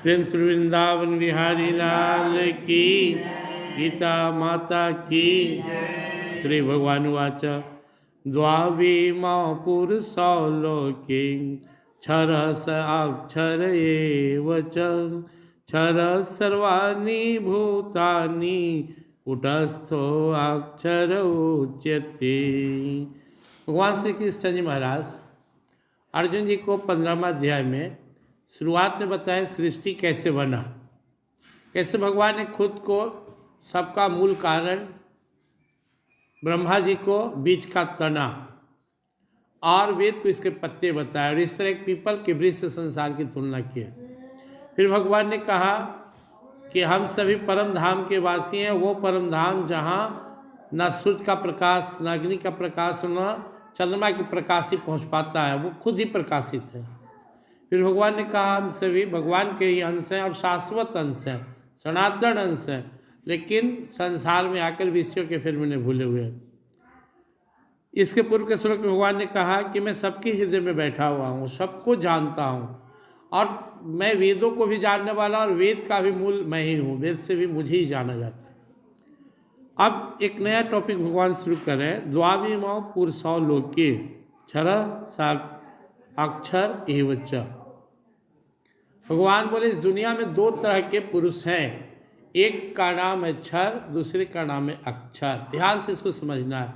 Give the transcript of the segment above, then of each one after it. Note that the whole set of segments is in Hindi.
प्रेम श्री वृंदावन बिहारी लाल की, गीता माता की। श्री भगवान वाच द्वाविमौ पुरुषौ लोके क्षरः अक्षर एव च क्षरः सर्वाणि भूतानि कूटस्थो अक्षर उच्यते। भगवान श्री कृष्ण जी महाराज अर्जुन जी को 15वां अध्याय में शुरुआत में बताएं सृष्टि कैसे बना, कैसे भगवान ने खुद को सबका मूल कारण ब्रह्मा जी को बीज का तना और वेद को इसके पत्ते बताए और इस तरह एक पीपल के वृक्ष से संसार की तुलना की। फिर भगवान ने कहा कि हम सभी परम धाम के वासी हैं, वो परम धाम जहाँ न सूर्य का प्रकाश, न अग्नि का प्रकाश, न चंद्रमा के प्रकाश ही पहुँच पाता है, वो खुद ही प्रकाशित है। फिर भगवान ने कहा हम सभी भगवान के ही अंश हैं और शाश्वत अंश हैं, सनातन अंश हैं, लेकिन संसार में आकर विषयों के फिर मैंने भूले हुए हैं। इसके पूर्व के श्लोक में भगवान ने कहा कि मैं सबके हृदय में बैठा हुआ हूँ, सबको जानता हूँ और मैं वेदों को भी जानने वाला और वेद का भी मूल मैं ही हूँ, वेद से भी मुझे ही जाना जाता है। अब एक नया टॉपिक भगवान शुरू करें। द्वाविमौ पुरुषौ लोके क्षरः अक्षर एव च। भगवान बोले इस दुनिया में दो तरह के पुरुष हैं, एक का नाम है क्षर, दूसरे का नाम है अक्षर। ध्यान से इसको समझना है।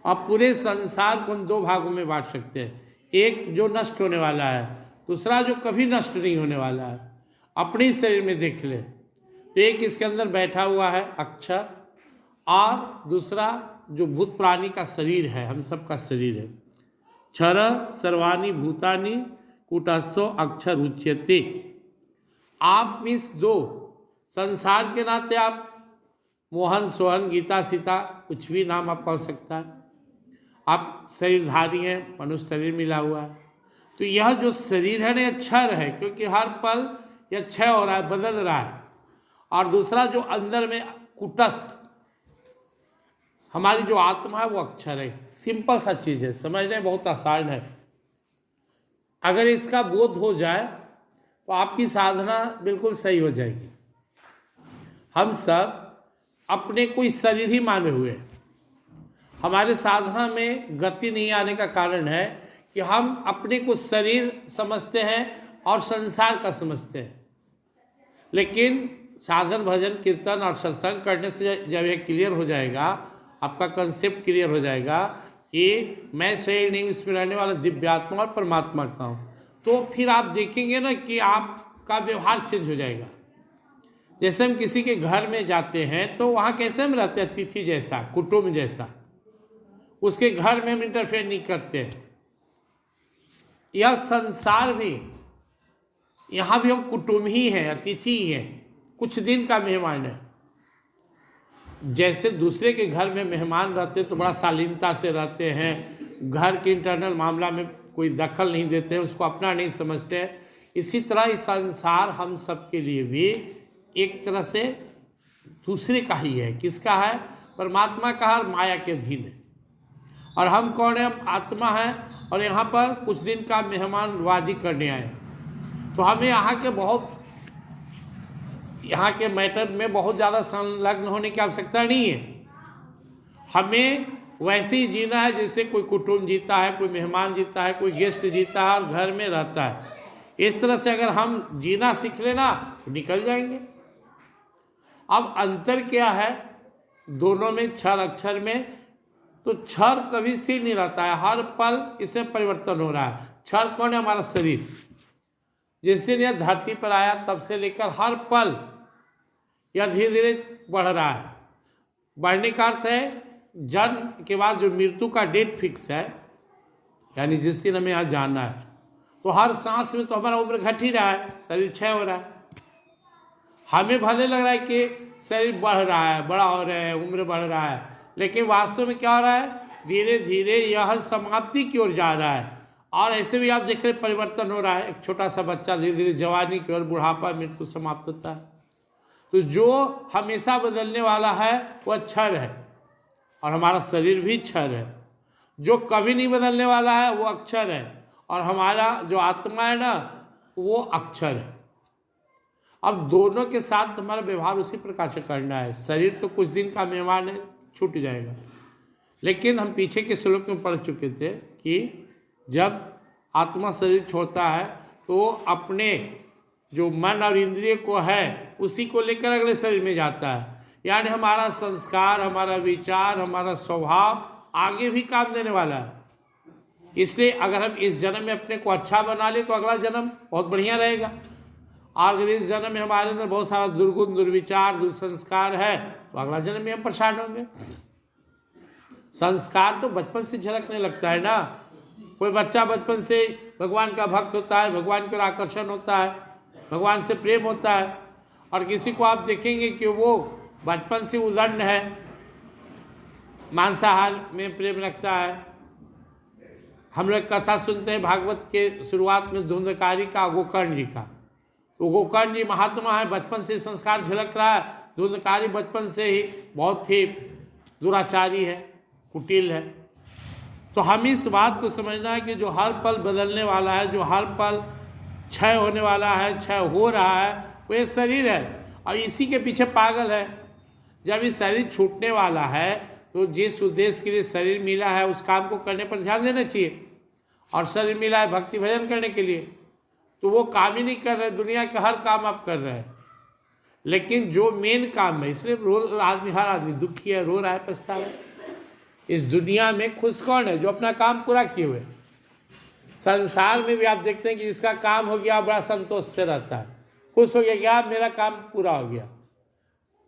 आप पूरे संसार को उन दो भागों में बांट सकते हैं, एक जो नष्ट होने वाला है, दूसरा जो कभी नष्ट नहीं होने वाला है। अपने शरीर में देख ले तो एक इसके अंदर बैठा हुआ है अक्षर, और दूसरा जो भूत प्राणी का शरीर है, हम सब का शरीर है। क्षर सर्वाणि भूतानि कूटस्थो अक्षर उच्यते। आप मीन्स दो, संसार के नाते आप मोहन सोहन गीता सीता कुछ भी नाम आपका हो सकता है। आप शरीरधारी हैं, मनुष्य शरीर मिला हुआ है, तो यह जो शरीर है ना यह क्षर है, क्योंकि हर पल यह क्षय हो रहा है, बदल रहा है। और दूसरा जो अंदर में कूटस्थ हमारी जो आत्मा है वो अक्षर है। सिंपल सा चीज़ है, समझने बहुत आसान है। अगर इसका बोध हो जाए तो आपकी साधना बिल्कुल सही हो जाएगी। हम सब अपने को इस शरीर ही माने हुए हैं। हमारे साधना में गति नहीं आने का कारण है कि हम अपने को शरीर समझते हैं और संसार का समझते हैं। लेकिन साधन भजन कीर्तन और सत्संग करने से जब यह क्लियर हो जाएगा, आपका कंसेप्ट क्लियर हो जाएगा कि मैं शरीर नहीं, इसमें रहने वाला दिव्यात्मा और परमात्मा का हूँ, तो फिर आप देखेंगे ना कि आपका व्यवहार चेंज हो जाएगा। जैसे हम किसी के घर में जाते हैं तो वहाँ कैसे हम रहते हैं, अतिथि जैसा, कुटुंब जैसा। उसके घर में हम इंटरफेयर नहीं करते हैं। यह संसार भी, यहाँ भी हम कुटुंब ही हैं, अतिथि ही हैं, कुछ दिन का मेहमान है। जैसे दूसरे के घर में मेहमान रहते तो बड़ा शालीनता से रहते हैं, घर के इंटरनल मामला में कोई दखल नहीं देते हैं, उसको अपना नहीं समझते हैं। इसी तरह इस संसार हम सब के लिए भी एक तरह से दूसरे का ही है। किसका है? परमात्मा का और माया के अधीन है। और हम कौन है? हम आत्मा है और यहाँ पर कुछ दिन का मेहमानबाजी करने आए। तो हमें यहाँ के मैटर में बहुत ज़्यादा संलग्न होने की आवश्यकता नहीं है। हमें वैसे ही जीना है जैसे कोई कुटुंब जीता है, कोई मेहमान जीता है, कोई गेस्ट जीता है और घर में रहता है। इस तरह से अगर हम जीना सीख लेना तो निकल जाएंगे। अब अंतर क्या है दोनों में, क्षर अक्षर में? तो क्षर कभी स्थिर नहीं रहता है, हर पल इसमें परिवर्तन हो रहा है। क्षर कौन है? हमारा शरीर। जिस दिन यह धरती पर आया तब से लेकर हर पल यह धीरे धीरे बढ़ रहा है। बढ़ने का अर्थ है जन्म के बाद जो मृत्यु का डेट फिक्स है, यानी जिस दिन हमें यहाँ जाना है, तो हर सांस में तो हमारा उम्र घट ही रहा है, शरीर क्षय हो रहा है। हमें भले लग रहा है कि शरीर बढ़ रहा है, बड़ा हो रहा है, उम्र बढ़ रहा है, लेकिन वास्तव में क्या हो रहा है? धीरे धीरे यह समाप्ति की ओर जा रहा है। और ऐसे भी आप देख रहे परिवर्तन हो रहा है। एक छोटा सा बच्चा धीरे धीरे जवानी की ओर, बुढ़ापा, मृत्यु समाप्त होता है। तो जो हमेशा बदलने वाला है वह क्षर है और हमारा शरीर भी क्षर है। जो कभी नहीं बदलने वाला है वो अक्षर है और हमारा जो आत्मा है ना वो अक्षर है। अब दोनों के साथ हमारा व्यवहार उसी प्रकार से करना है। शरीर तो कुछ दिन का मेहमान है, छूट जाएगा, लेकिन हम पीछे के श्लोक में पढ़ चुके थे कि जब आत्मा शरीर छोड़ता है तो अपने जो मन और इंद्रिय को है उसी को लेकर अगले शरीर में जाता है। यानी हमारा संस्कार, हमारा विचार, हमारा स्वभाव आगे भी काम देने वाला है। इसलिए अगर हम इस जन्म में अपने को अच्छा बना ले तो अगला जन्म बहुत बढ़िया रहेगा, और अगर इस जन्म में हमारे अंदर बहुत सारा दुर्गुण, दुर्विचार, दुर्संस्कार है तो अगला जन्म में हम परेशान होंगे। संस्कार तो बचपन से झलकने लगता है ना। कोई बच्चा बचपन से भगवान का भक्त होता है, भगवान की ओर आकर्षण होता है, भगवान से प्रेम होता है, और किसी को आप देखेंगे कि वो बचपन से उदंड है, मांसाहार में प्रेम रखता है। हम लोग कथा सुनते हैं भागवत के शुरुआत में धुंधकारी का, गोकर्ण जी का। तो गोकर्ण जी महात्मा है, बचपन से संस्कार झलक रहा है। धुंधकारी बचपन से ही बहुत ही दुराचारी है, कुटिल है। तो हम इस बात को समझना है कि जो हर पल बदलने वाला है, जो हर पल क्षय होने वाला है, क्षय हो रहा है, वो ये शरीर है, और इसी के पीछे पागल है। जब ये शरीर छूटने वाला है तो जिस उद्देश्य के लिए शरीर मिला है उस काम को करने पर ध्यान देना चाहिए। और शरीर मिला है भक्ति भजन करने के लिए, तो वो काम ही नहीं कर रहे। दुनिया के हर काम आप कर रहे हैं, लेकिन जो मेन काम है, इसलिए हर आदमी दुखी है, रो रहा है, पछता है। इस दुनिया में खुश कौन है? जो अपना काम पूरा किए हुए। संसार में भी आप देखते हैं कि जिसका काम हो गया बड़ा संतोष से रहता है, खुश हो गया कि आप मेरा काम पूरा हो गया।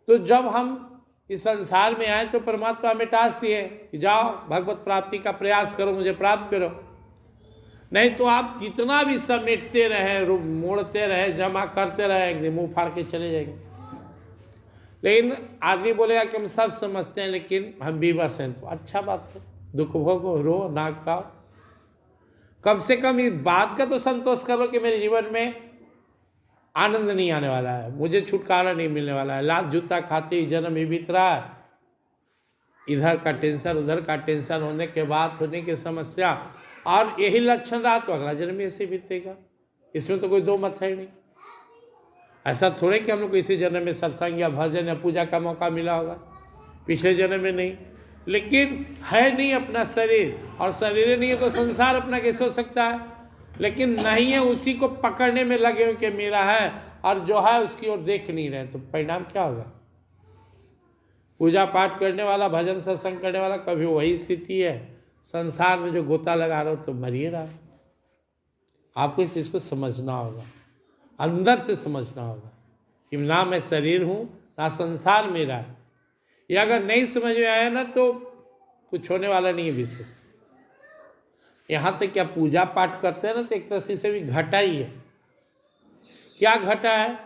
तो जब हम इस संसार में आए तो परमात्मा हमें टास्क दिए कि जाओ भगवत प्राप्ति का प्रयास करो, मुझे प्राप्त करो। नहीं तो आप कितना भी समेटते रहे, मोड़ते रहे, जमा करते रहेंगे, मुंह फाड़ के चले जाएंगे। लेकिन आदमी बोलेगा कि हम सब समझते हैं लेकिन हम विवश हैं, तो अच्छा बात है, दुख भोगो, रो, नाक का, कम से कम इस बात का तो संतोष करो कि मेरे जीवन में आनंद नहीं आने वाला है, मुझे छुटकारा नहीं मिलने वाला है। लात जूता खाते ही जन्म ही बीत रहा है, इधर का टेंशन, उधर का टेंशन, होने के बाद होने की समस्या, और यही लक्षण रहा तो अगला जन्म ऐसे बीतेगा। इसमें तो कोई दो मत है नहीं। ऐसा थोड़े कि हम लोग को इसी जन्म में सत्संग या भजन या पूजा का मौका मिला होगा, पिछले जन्म में नहीं। लेकिन है नहीं अपना शरीर, और शरीर नहीं है तो संसार अपना कैसे हो सकता है? लेकिन नहीं है, उसी को पकड़ने में लगे हुए कि मेरा है, और जो है उसकी ओर देख नहीं रहे, तो परिणाम क्या होगा? पूजा पाठ करने वाला, भजन सत्संग करने वाला, कभी वही स्थिति है। संसार में जो गोता लगा रहा हो तो मरिए रहा। आपको इस चीज़ को समझना होगा, अंदर से समझना होगा कि ना मैं शरीर हूँ, ना संसार मेरा है। ये अगर नहीं समझ में आया ना तो कुछ होने वाला नहीं है विशेष। यहाँ तक क्या पूजा पाठ करते हैं ना, तो एक तरह से इसे भी घटा ही है। क्या घटा है?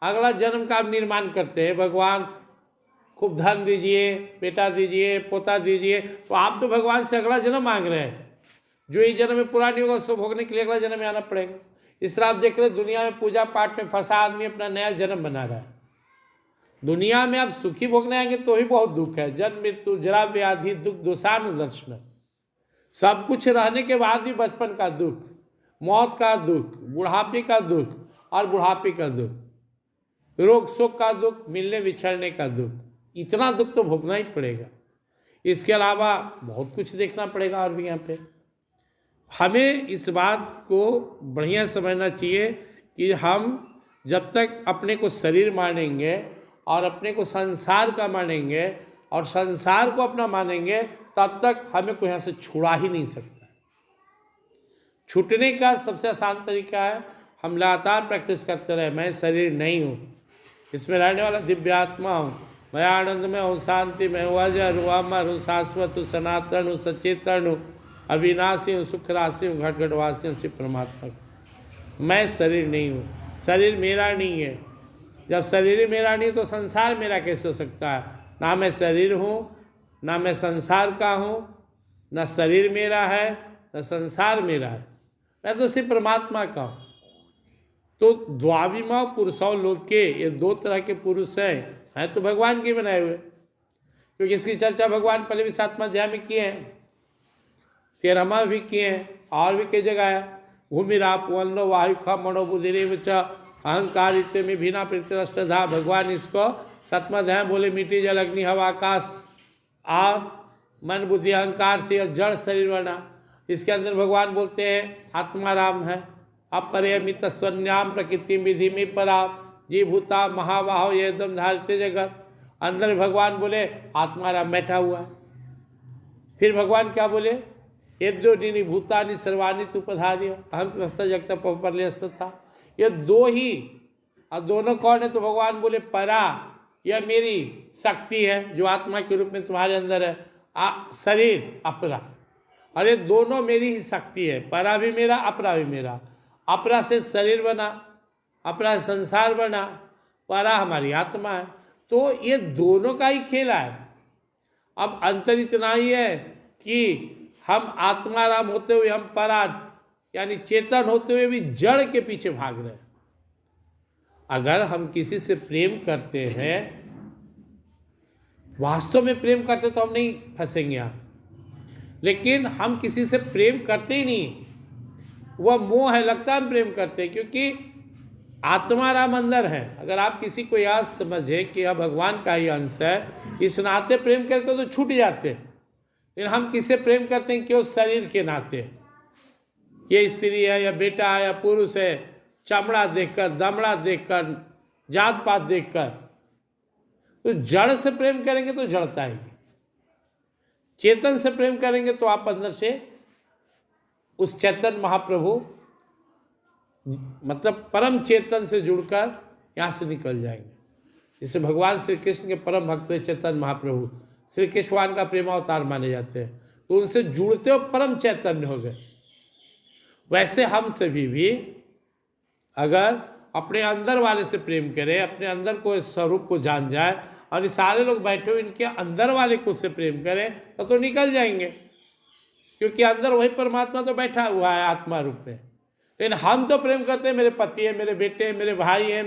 अगला जन्म का आप निर्माण करते हैं, भगवान खूब धन दीजिए, बेटा दीजिए, पोता दीजिए, तो आप तो भगवान से अगला जन्म मांग रहे हैं। जो इस जन्म में पूरा नहीं होगा उसको भोगने के लिए अगला जन्म में आना पड़ेगा। इस तरह आप देख रहे हैं दुनिया में पूजा पाठ में फंसा आदमी अपना नया जन्म बना रहा है। दुनिया में आप सुखी भोगने आएंगे तो ही बहुत दुख है। जन्म मृत्यु जरा व्याधि दुख दोषानुदर्शन, सब कुछ रहने के बाद भी बचपन का दुख, मौत का दुख, बुढ़ापे का दुख और बुढ़ापे का दुख, रोग शोक का दुख, मिलने बिछड़ने का दुख, इतना दुख तो भोगना ही पड़ेगा। इसके अलावा बहुत कुछ देखना पड़ेगा। और भी यहाँ पे हमें इस बात को बढ़िया समझना चाहिए कि हम जब तक अपने को शरीर मानेंगे और अपने को संसार का मानेंगे और संसार को अपना मानेंगे, तब तक हमें कोई यहाँ से छुड़ा ही नहीं सकता। छूटने का सबसे आसान तरीका है हम लगातार प्रैक्टिस करते रहे, मैं शरीर नहीं हूँ, इसमें रहने वाला दिव्यात्मा हूँ, मैं आनंद में हूँ, शांति में हूँ, अजर हूँ, अमर हूँ, शाश्वत हूँ, सनातन हूँ, सचेतन हूँ, अविनाशी हूँ, सुख राशि हूँ, घट घटवासी हूँ, शिव परमात्मा हूँ। मैं शरीर नहीं हूँ, शरीर मेरा नहीं है। जब शरीर मेरा नहीं तो संसार मेरा कैसे हो सकता है? ना मैं शरीर हूँ, ना मैं संसार का हूँ, ना शरीर मेरा है, ना संसार मेरा है, मैं तो सिर्फ परमात्मा का हूँ। तो द्वाविमा पुरुषौ लोके, ये दो तरह के पुरुष हैं तो भगवान के बनाए हुए, क्योंकि इसकी चर्चा भगवान पहले भी 7वां अध्याय में किए हैं, 13वां भी किए हैं, और भी कई जगह है। भूमिराप वनो वायु ख मनो बुधिरेव च अहंकार इत्ते में भिना प्रतिष्ठा। भगवान इसको सतमा अध्याय बोले मिट्टी जल अग्नि हवा आकाश और मन बुद्धि अहंकार से जड़ शरीर बना। इसके अंदर भगवान बोलते हैं आत्मा राम है। अपरिमित स्वन्याम प्रकृति विधि में परा जी भूता महाबाहो ये एकदम धारते जगत। अंदर भगवान बोले आत्मा राम बैठा हुआ है। फिर भगवान क्या बोले यद्योनि भूतानि सर्वाणि तु पधार्य अहम त्रस्त जगत परलेस्त था। ये दो ही, और दोनों कौन है? तो भगवान बोले परा, यह मेरी शक्ति है जो आत्मा के रूप में तुम्हारे अंदर है, शरीर अपरा, और ये दोनों मेरी ही शक्ति है। परा भी मेरा, अपरा भी मेरा। अपरा से शरीर बना, अपरा से संसार बना, परा हमारी आत्मा है। तो ये दोनों का ही खेला है। अब अंतर इतना ही है कि हम आत्माराम होते हुए हम परा यानी चेतन होते हुए भी जड़ के पीछे भाग रहे हैं। अगर हम किसी से प्रेम करते हैं, वास्तव में प्रेम करते तो हम नहीं फंसेंगे यहाँ, लेकिन हम किसी से प्रेम करते ही नहीं, वह मोह है, लगता हम प्रेम करते हैं क्योंकि आत्माराम अंदर है। अगर आप किसी को याद समझे कि यह भगवान का ही अंश है, इस नाते प्रेम करते तो छूट जाते हैं। लेकिन हम किससे प्रेम करते हैं? केवल शरीर के नाते। ये स्त्री है या बेटा है या पुरुष है, चमड़ा देखकर, दमड़ा देखकर, जात पात देखकर। तो जड़ से प्रेम करेंगे तो जड़ता ही, चेतन से प्रेम करेंगे तो आप अंदर से उस चेतन महाप्रभु मतलब परम चेतन से जुड़कर यहाँ से निकल जाएंगे। इससे भगवान श्री कृष्ण के परम भक्त चेतन महाप्रभु श्री कृष्ण का प्रेमावतार माने जाते हैं, तो उनसे जुड़ते हो परम चैतन्य हो गए। वैसे हम सभी भी अगर अपने अंदर वाले से प्रेम करें, अपने अंदर को इस स्वरूप को जान जाए, और ये सारे लोग बैठे हुए इनके अंदर वाले को से प्रेम करें तो निकल जाएंगे, क्योंकि अंदर वही परमात्मा तो बैठा हुआ है आत्मा रूप में। लेकिन हम तो प्रेम करते हैं, मेरे पति है, मेरे बेटे हैं, मेरे भाई हैं,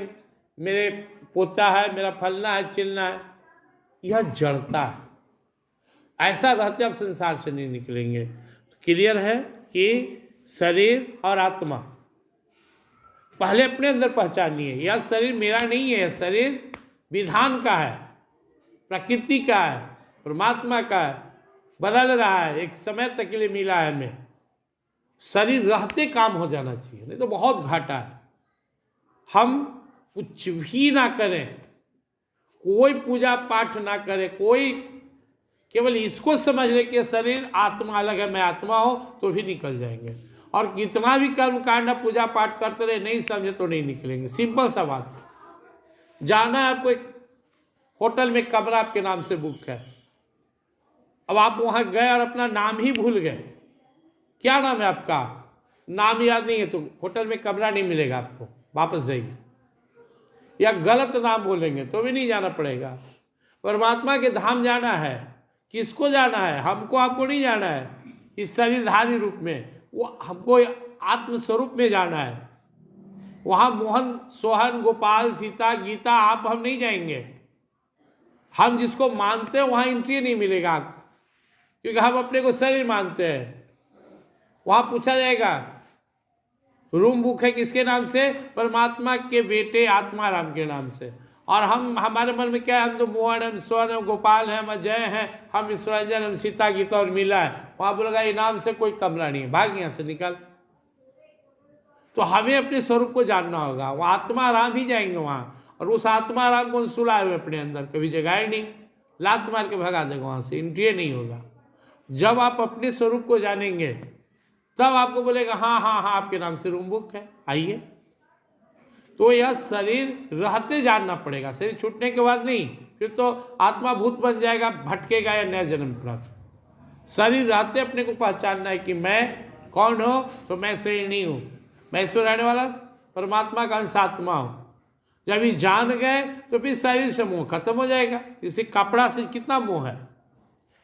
मेरे पोता है, मेरा फलना है, चिलना है। यह जड़ता है। ऐसा रहते आप संसार से नहीं निकलेंगे। तो क्लियर है कि शरीर और आत्मा पहले अपने अंदर पहचानिए। यह शरीर मेरा नहीं है, यह शरीर विधान का है, प्रकृति का है, परमात्मा का है, बदल रहा है, एक समय तक के लिए मिला है हमें। शरीर रहते काम हो जाना चाहिए, नहीं तो बहुत घाटा है। हम कुछ भी ना करें, कोई पूजा पाठ ना करें, कोई केवल इसको समझ ले कि शरीर आत्मा अलग है, मैं आत्मा हूं, तो भी निकल जाएंगे। और कितना भी कर्म कांड पूजा पाठ करते रहे, नहीं समझे तो नहीं निकलेंगे। सिंपल सा बात। जाना है आपको, एक होटल में कमरा आपके नाम से बुक है, अब आप वहां गए और अपना नाम ही भूल गए। क्या नाम है आपका? नाम याद नहीं है तो होटल में कमरा नहीं मिलेगा आपको, वापस जाइए। या गलत नाम बोलेंगे तो भी नहीं जाना पड़ेगा। परमात्मा के धाम जाना है, किसको जाना है? हमको, आपको नहीं जाना है इस शरीरधारी रूप में, वो हमको आत्मस्वरूप में जाना है। वहाँ मोहन सोहन गोपाल सीता गीता आप हम नहीं जाएंगे। हम जिसको मानते हैं वहाँ एंट्री नहीं मिलेगा, क्योंकि हम अपने को शरीर मानते हैं। वहाँ पूछा जाएगा रूम बुक है किसके नाम से? परमात्मा के बेटे आत्माराम के नाम से। और हम, हमारे मन में क्या है? हम तो मोहन, हम सोहन, हम गोपाल हैं, हम अजय हैं, हम ईश्वरंजन, हम सीता गीता और मीला है। वहाँ बोलेगा ये नाम से कोई कमरा नहीं है, भाग यहाँ से निकल। तो हमें अपने स्वरूप को जानना होगा। वो आत्माराम ही जाएंगे वहाँ, और उस आत्माराम को सुलाए हुए अपने अंदर, कभी जगाए नहीं, लात मार के भगा देगा वहाँ से, एंट्री नहीं होगा। जब आप अपने स्वरूप को जानेंगे तब आपको बोलेगा हाँ हाँ हाँ आपके नाम से रूम बुक है, आइए। तो यह शरीर रहते जानना पड़ेगा, शरीर छूटने के बाद नहीं। फिर तो आत्मा भूत बन जाएगा, भटकेगा या नया जन्म प्राप्त। शरीर रहते अपने को पहचानना है कि मैं कौन हूँ, तो मैं शरीर नहीं हूँ, मैं इसमें रहने वाला परमात्मा का अंश आत्मा हूँ। जब ये जान गए तो फिर शरीर से मोह खत्म हो जाएगा। इसी कपड़ा से कितना मोह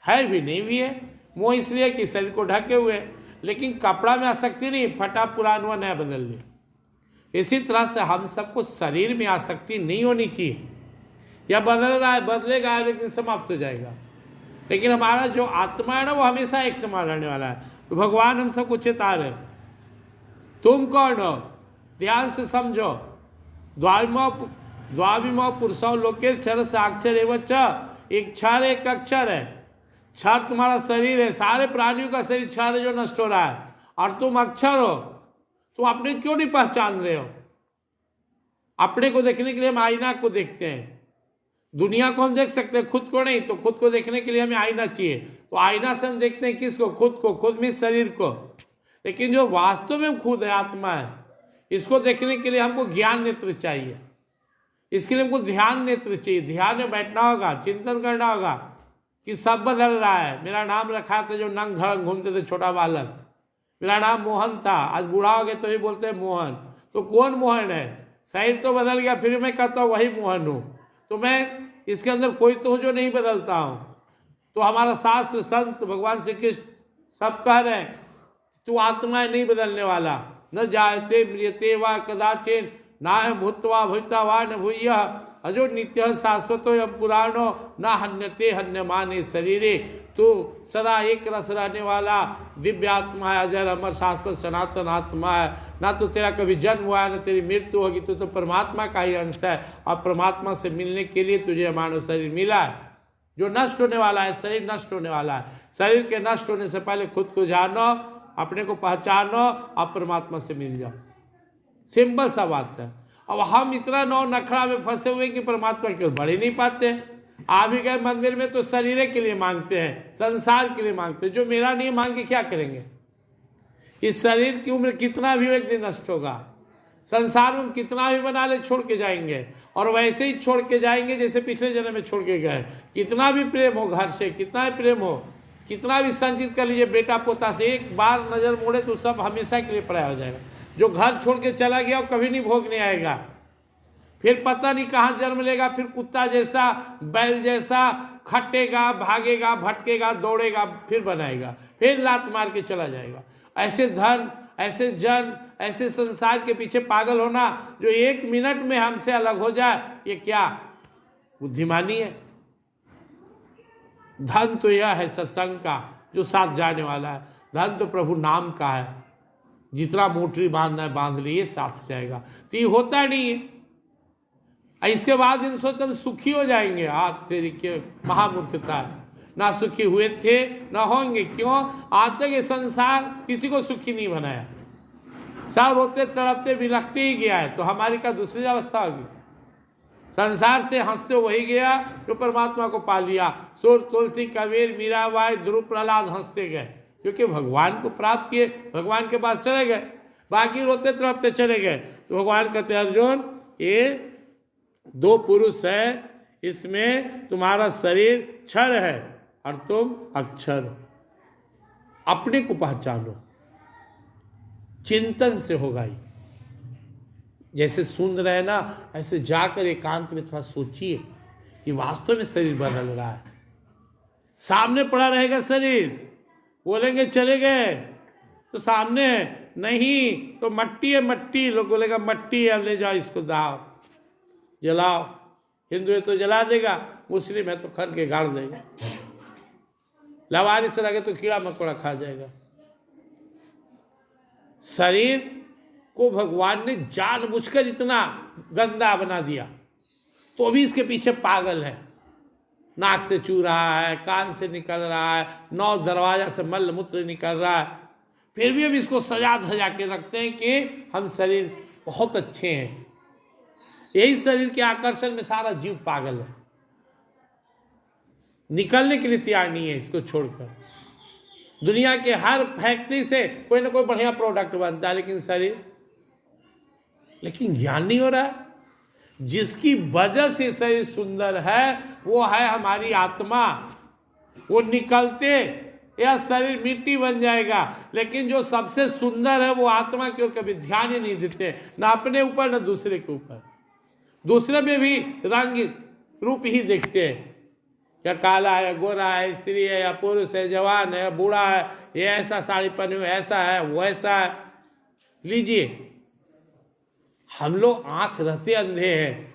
है भी नहीं भी है। मोह इसलिए कि शरीर को ढके हुए, लेकिन कपड़ा में आसक्ति नहीं, फटा पुराना हुआ नया बदल लिया। इसी तरह से हम सबको शरीर में आसक्ति नहीं होनी चाहिए। यह बदल रहा है, बदलेगा लेकिन समाप्त हो जाएगा। लेकिन हमारा जो आत्मा है ना, वो हमेशा एक समान रहने वाला है। तो भगवान हम सबको चेता रहे, तुम कौन हो? ध्यान से समझो। द्वाविमो पुरुषो लोके क्षर साक्षर एवं च। एक क्षर एक अक्षर है। क्षर तुम्हारा शरीर है, सारे प्राणियों का शरीर क्षर है जो नष्ट हो रहा है, और तुम अक्षर हो। तुम अपने क्यों नहीं पहचान रहे हो? अपने को देखने के लिए हम आईना को देखते हैं। दुनिया को हम देख सकते हैं, खुद को नहीं। तो खुद को देखने के लिए हमें आईना चाहिए। तो आईना से हम देखते हैं किसको? खुद को। खुद में शरीर को। लेकिन जो वास्तव में खुद है, आत्मा है, इसको देखने के लिए हमको ज्ञान नेत्र चाहिए। इसके लिए हमको ध्यान नेत्र चाहिए। ध्यान में बैठना होगा, चिंतन करना होगा कि सब बदल रहा है। मेरा नाम रखा था जो नंग धड़ंग घूमते थे, छोटा बालक, मेरा नाम मोहन था। आज बूढ़ा हो गए तो ही बोलते हैं मोहन। तो कौन मोहन है? शरीर तो बदल गया, फिर मैं कहता हूँ वही मोहन हूँ। तो मैं इसके अंदर कोई तो हूँ जो नहीं बदलता हूँ। तो हमारा शास्त्र, संत, भगवान श्री कृष्ण सब कह रहे हैं तू आत्मा है, नहीं बदलने वाला। न जायते म्रियते वा कदाचिन ना है भूतवा भूता वा न भूयः अजो नित्य शाश्वतो यम पुराणो न हन्यते हन्यमाने शरीरे। तो सदा एक रस रहने वाला दिव्य आत्मा है, अजर अमर शाश्वत सनातन आत्मा है। ना तो तेरा कभी जन्म हुआ है, न तेरी मृत्यु होगी। तो परमात्मा का ही अंश है, और परमात्मा से मिलने के लिए तुझे मानव शरीर मिला है जो नष्ट होने वाला है। शरीर नष्ट होने वाला है। शरीर के नष्ट होने से पहले खुद को जानो, अपने को पहचानो, और परमात्मा से मिल जाओ। सिंपल सा बात है। अब हम इतना नौ नखड़ा में फंसे हुए कि परमात्मा की ओर बढ़ ही नहीं पाते। आ भी गए मंदिर में तो शरीर के लिए मांगते हैं, संसार के लिए मांगते हैं। जो मेरा नहीं मांग के क्या करेंगे? इस शरीर की उम्र कितना भी एक दिन नष्ट होगा। संसार में कितना भी बना ले, छोड़ के जाएंगे, और वैसे ही छोड़ के जाएंगे जैसे पिछले जन्म में छोड़ के गए। कितना भी प्रेम हो घर से, कितना भी प्रेम हो, कितना भी संचित कर लीजिए बेटा पोता से, एक बार नजर मोड़े तो सब हमेशा के लिए पराया हो जाएगा। जो घर छोड़ के चला गया वो कभी नहीं भोगने आएगा। फिर पता नहीं कहाँ जन्म लेगा। फिर कुत्ता जैसा, बैल जैसा खटेगा, भागेगा, भटकेगा, दौड़ेगा, फिर बनाएगा, फिर लात मार के चला जाएगा। ऐसे धन, ऐसे जन, ऐसे संसार के पीछे पागल होना जो एक मिनट में हमसे अलग हो जाए, ये क्या बुद्धिमानी है? धन तो यह है सत्संग का जो साथ जाने वाला है। धन तो प्रभु नाम का है। जितना मोटरी बांधना है बांध लिए, साथ जाएगा। तो ये होता नहीं है। इसके बाद इन सोचते हम सुखी हो जाएंगे। आज तेरी के महामूर्खता है। ना सुखी हुए थे ना होंगे। क्यों? आज तक ये संसार किसी को सुखी नहीं बनाया। सब रोते तड़पते बिलखते ही गया है। तो हमारी क्या दूसरी अवस्था होगी? संसार से हंसते वही गया जो परमात्मा को पा लिया। सूर, तुलसी, कबीर, मीराबाई, ध्रुव, प्रहलाद हंसते गए क्योंकि भगवान को प्राप्त किए, भगवान के पास चले गए। बाकी रोते तड़पते चले गए। तो भगवान कहते अर्जुन, ये दो पुरुष है, इसमें तुम्हारा शरीर क्षर है और तुम अक्षर हो। अपने को पहचानो, चिंतन से होगा ही। जैसे सुन रहे ना, ऐसे जाकर एकांत में थोड़ा सोचिए कि वास्तव में शरीर बदल रहा है। सामने पड़ा रहेगा शरीर, बोलेंगे चले गए तो सामने नहीं तो मट्टी है, मट्टी। लोग बोलेगा मट्टी है, ले जाओ इसको, दाओ, जलाओ। हिंदू है तो जला देगा, मुस्लिम है तो खन के गाड़ देगा, लवारिस रहे तो कीड़ा मकोड़ा खा जाएगा। शरीर को भगवान ने जानबूझकर इतना गंदा बना दिया, तो भी इसके पीछे पागल है। नाक से चू रहा है, कान से निकल रहा है, 9 दरवाजा से मल मूत्र निकल रहा है, फिर भी हम इसको सजा धजा के रखते हैं कि हम शरीर बहुत अच्छे हैं। यही शरीर के आकर्षण में सारा जीव पागल है, निकलने के लिए तैयार नहीं है इसको छोड़कर। दुनिया के हर फैक्ट्री से कोई ना कोई बढ़िया प्रोडक्ट बनता है, लेकिन ज्ञान नहीं हो रहा है। जिसकी वजह से शरीर सुंदर है वो है हमारी आत्मा। वो निकलते यह शरीर मिट्टी बन जाएगा, लेकिन जो सबसे सुंदर है वो आत्मा की ओर कभी ध्यान ही नहीं देते, ना अपने ऊपर ना दूसरे के ऊपर। दूसरे में भी रंग रूप ही देखते हैं, या काला है, गोरा है, स्त्री है या पुरुष है, जवान है, बूढ़ा है, ये ऐसा साड़ी पहने हुए, ऐसा है, वैसा है। लीजिए, हम लोग आंख रहते अंधे हैं,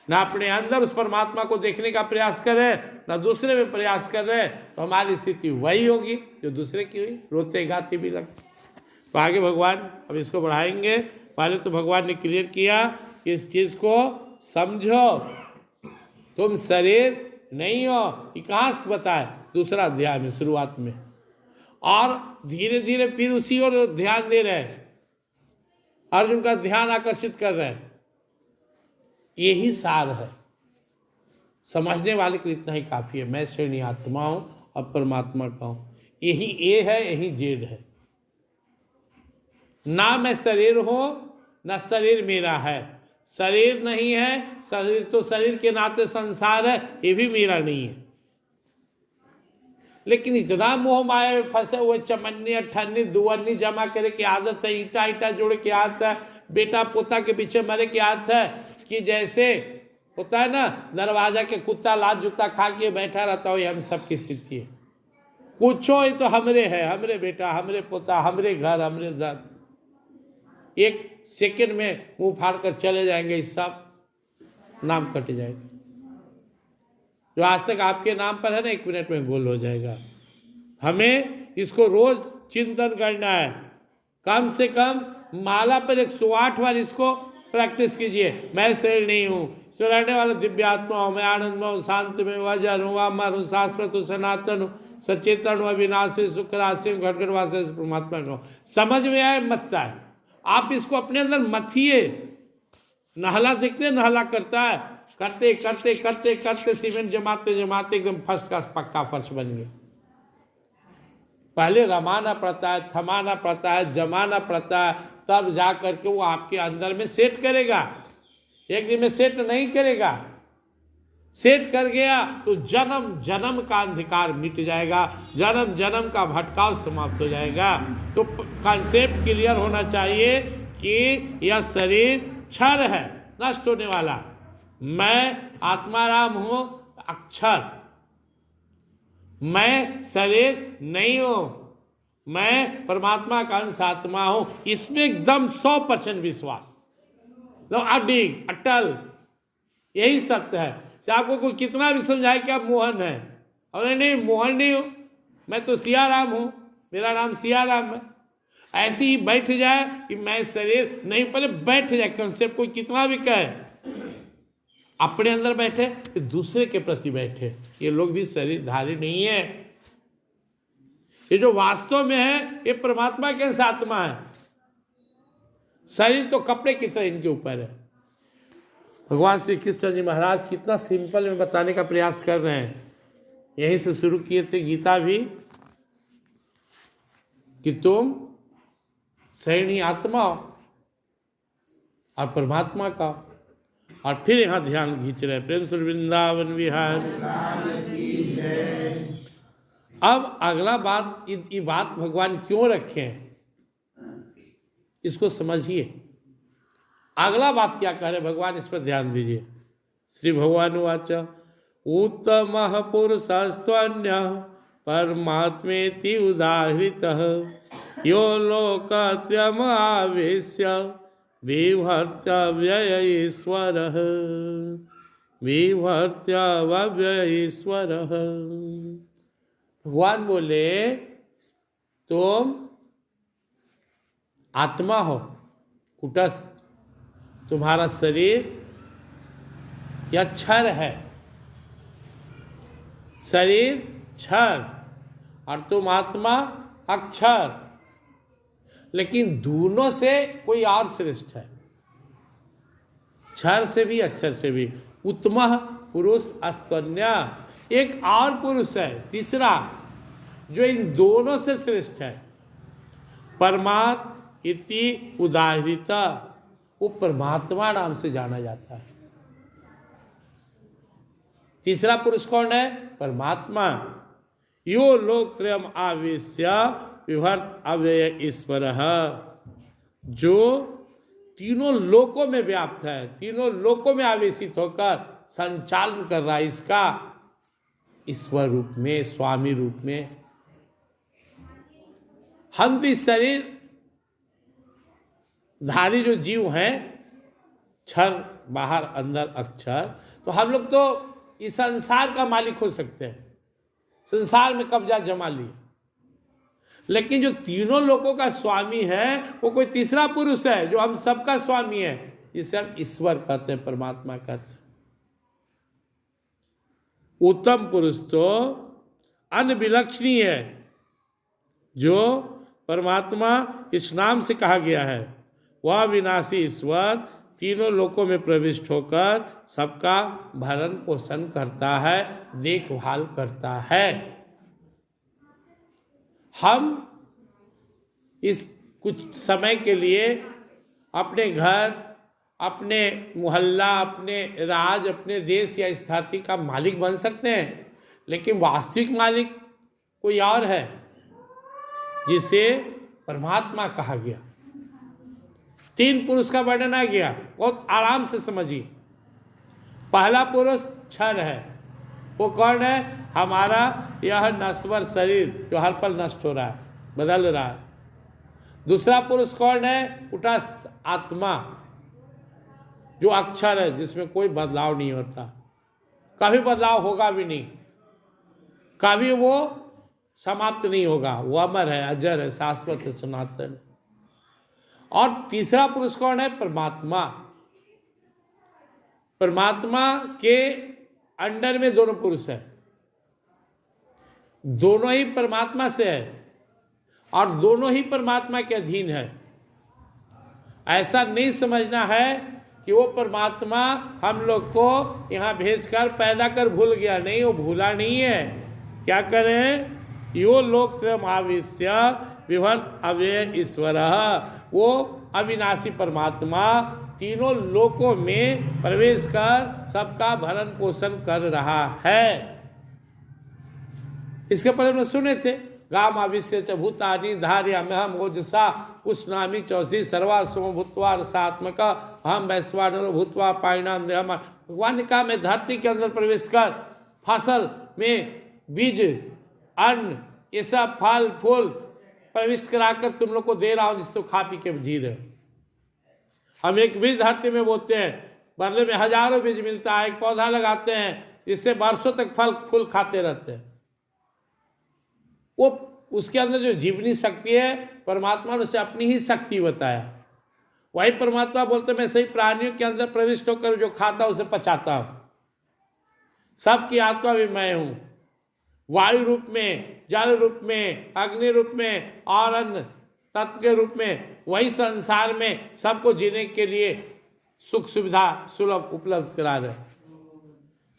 ना अपने अंदर उस परमात्मा को देखने का प्रयास कर रहे हैं, ना दूसरे में प्रयास कर रहे हैं। तो हमारी स्थिति वही होगी जो दूसरे की हुई, रोते गाते भी लगते। तो आगे भगवान अब इसको बढ़ाएंगे। पहले तो भगवान ने क्लियर किया इस चीज को समझो। तुम शरीर नहीं हो, ये कहाँ से बताए? दूसरा अध्याय में शुरुआत में, और धीरे धीरे फिर उसी ओर ध्यान दे रहे हैं, अर्जुन का ध्यान आकर्षित कर रहे हैं। यही सार है, समझने वाले के लिए इतना ही काफी है। मैं श्रेणी आत्मा हूं और परमात्मा का हूं, यही ए है, यही जेड है। ना मैं शरीर हूं, ना शरीर मेरा है। शरीर नहीं है, शरीर तो शरीर के नाते संसार है, ये भी मेरा नहीं है। लेकिन इतना मोह माया में फंसे हुए, चमन्नी अठन्नी दुअन्नी जमा करे की आदत है, ईटा ईटा जोड़ के आदत है, बेटा पोता के पीछे मरे की आदत है, कि जैसे होता है ना दरवाजा के कुत्ता लात जूता खा के बैठा रहता हो, ये हम सबकी स्थिति है। पूछो, ये तो हमरे है, हमरे बेटा, हमरे पोता, हमरे घर, हमरे दर। एक सेकंड में मुंह फाड़ कर चले जाएंगे, इस सब नाम कट जाएगा। जो आज तक आपके नाम पर है ना, 1 मिनट में गोल हो जाएगा। हमें इसको रोज चिंतन करना है, कम से कम माला पर 108 बार इसको प्रैक्टिस कीजिए। मैं शरीर नहीं हूँ, इसमें रहने वाला दिव्यात्मा हूँ, मैं आनंद हूँ, शांत में हूँ, अजर हूँ, अमर हूँ, शाश्वत हूँ, सनातन हूँ, सचेतन हूँ, अविनाशी, सुख राशि, घटघट वास परमात्मा का हूँ। समझ में आए मत आए, आप इसको अपने अंदर मथिए। नहला देखते, नहला करता है, करते करते करते करते सीमेंट जमाते जमाते एकदम फर्स्ट क्लास पक्का फर्श बन गया। पहले रमाना पड़ता है, थमाना पड़ता है, जमाना पड़ता है, तब जा करके वो आपके अंदर में सेट करेगा। एक दिन में सेट नहीं करेगा। सेट कर गया तो जन्म जन्म का अंधकार मिट जाएगा, जन्म जन्म का भटकाव समाप्त हो जाएगा। तो कॉन्सेप्ट क्लियर होना चाहिए कि यह शरीर क्षर है, नष्ट होने वाला। मैं आत्माराम हूं, अक्षर। मैं शरीर नहीं हूं, मैं परमात्मा का अंश आत्मा हूं। इसमें एकदम 100% विश्वास, अडिग अटल, यही सत्य है। से आपको कोई कितना भी समझाए कि आप मोहन है, और नहीं मोहन नहीं हूं, मैं तो सियाराम हूं, मेरा नाम सियाराम है। ऐसे ही बैठ जाए कि मैं शरीर नहीं, पहले बैठ जाए कंसेप्ट। कोई कितना भी कहे, अपने अंदर बैठे फिर दूसरे के प्रति बैठे। ये लोग भी शरीरधारी नहीं है, ये जो वास्तव में है ये परमात्मा के अंश आत्मा है। शरीर तो कपड़े की तरह इनके ऊपर है। भगवान श्री कृष्ण जी महाराज कितना सिंपल में बताने का प्रयास कर रहे हैं। यहीं से शुरू किए थे गीता भी, कि तुम शरीर आत्मा और परमात्मा का, और फिर यहां ध्यान खींच रहे प्रेम से वृंदावन विहार। अब अगला बात, ये बात भगवान क्यों रखे हैं इसको समझिए। अगला बात क्या कह रहे भगवान, इस पर ध्यान दीजिए। श्री भगवान वाच उत्तमः पुरुषस्त्वन्य परमात्मेति उदाहृतः यो लोकत्रयम् आवेश्य विभर्त्य व्यय ईश्वरः विभर्त्य व्यय ईश्वरः। भगवान बोले तुम आत्मा हो, कुटस्थ, तुम्हारा शरीर या क्षर है, शरीर क्षर और तुम आत्मा अक्षर। लेकिन दोनों से कोई और श्रेष्ठ है, क्षर से भी अक्षर से भी। उत्तमः पुरुष अस्त्वन्य, एक और पुरुष है तीसरा जो इन दोनों से श्रेष्ठ है। परमात्म इति उदाहृता, वो परमात्मा नाम से जाना जाता है। तीसरा पुरुष कौन है? परमात्मा। यो लोकत्रयम् आवेश्य विभर्त अव्यय ईश्वरः, जो तीनों लोकों में व्याप्त है, तीनों लोकों में आवेशित होकर संचालन कर रहा है इसका ईश्वर रूप में, स्वामी रूप में। हम भी शरीर धारी जो जीव हैं, क्षर बाहर अंदर अक्षर, तो हम लोग तो इस संसार का मालिक हो सकते हैं, संसार में कब्जा जमा लिए। लेकिन जो तीनों लोगों का स्वामी है वो कोई तीसरा पुरुष है जो हम सबका स्वामी है, जिसे हम ईश्वर कहते हैं, परमात्मा कहते हैं। उत्तम पुरुष तो अनविलक्षणीय है, जो परमात्मा इस नाम से कहा गया है। वह विनाशी ईश्वर तीनों लोकों में प्रविष्ट होकर सबका भरण पोषण करता है, देखभाल करता है। हम इस कुछ समय के लिए अपने घर, अपने मोहल्ला, अपने राज, अपने देश या इस धरती का मालिक बन सकते हैं, लेकिन वास्तविक मालिक कोई और है, जिसे परमात्मा कहा गया। 3 पुरुष का वर्णन आ गया, बहुत आराम से समझिए। पहला पुरुष क्षर है, वो कौन है? हमारा यह नश्वर शरीर जो हर पल नष्ट हो रहा है, बदल रहा है। दूसरा पुरुष कौन है? कुटस्थ आत्मा, जो अक्षर है, जिसमें कोई बदलाव नहीं होता, कभी बदलाव होगा भी नहीं, कभी वो समाप्त नहीं होगा, वो अमर है, अजर है, शाश्वत है, सनातन। और तीसरा पुरुष कौन है? परमात्मा। परमात्मा के अंडर में दोनों पुरुष है, दोनों ही परमात्मा से है और दोनों ही परमात्मा के अधीन है। ऐसा नहीं समझना है कि वो परमात्मा हम लोग को यहाँ भेजकर पैदा कर भूल गया, नहीं, वो भूला नहीं है। क्या करें? यो लोक आविश्य विभर्त अव्यय ईश्वर, वो अविनाशी परमात्मा तीनों लोकों में प्रवेश कर सबका भरण पोषण कर रहा है। इसके पहले में सुने थे, गाम आविश्य च भूतानि धारयाम्यहम् ओजसा उष्णामि चौषधि सर्वा सोम भूत्वा रसात्मक हम वैश्वानरो भूत्वा पाणिनाम देहम। भगवान ने कहा, मैं धरती के अंदर प्रवेश कर फसल में बीज, अन्न, ये सब फल फूल प्रविष्ट कराकर तुम लोग को दे रहा हूँ, जिसको खा पी के जी रहे। हम एक बीज धरती में बोते हैं, बदले में हजारों बीज मिलता है। एक पौधा लगाते हैं, जिससे वर्षों तक फल फूल खाते रहते हैं। वो उसके अंदर जो जीवनी शक्ति है, परमात्मा ने उसे अपनी ही शक्ति बताया। वही परमात्मा बोलते, मैं सही प्राणियों के अंदर प्रविष्ट होकर जो खाता उसे पचाता हूँ। सबकी आत्मा भी मैं हूँ, वायु रूप में, जल रूप में, अग्नि रूप में और अन्न तत्व के रूप में। वही संसार में सबको जीने के लिए सुख सुविधा सुलभ उपलब्ध करा रहे।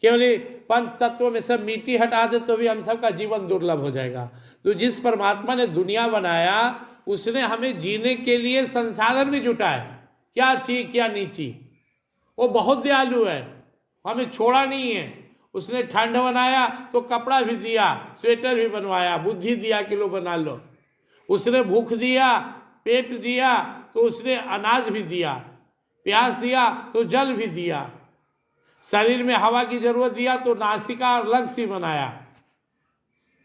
केवल पंच तत्वों में सब मिट्टी हटा दे तो भी हम सबका जीवन दुर्लभ हो जाएगा। तो जिस परमात्मा ने दुनिया बनाया, उसने हमें जीने के लिए संसाधन भी जुटाए, क्या चाहिए क्या नहीं चाहिए। वो बहुत दयालु है, हमें छोड़ा नहीं है। उसने ठंड बनाया तो कपड़ा भी दिया, स्वेटर भी बनवाया, बुद्धि दिया कि लो बना लो। उसने भूख दिया, पेट दिया तो उसने अनाज भी दिया, प्यास दिया तो जल भी दिया, शरीर में हवा की जरूरत दिया तो नासिका और लंग्स भी बनाया।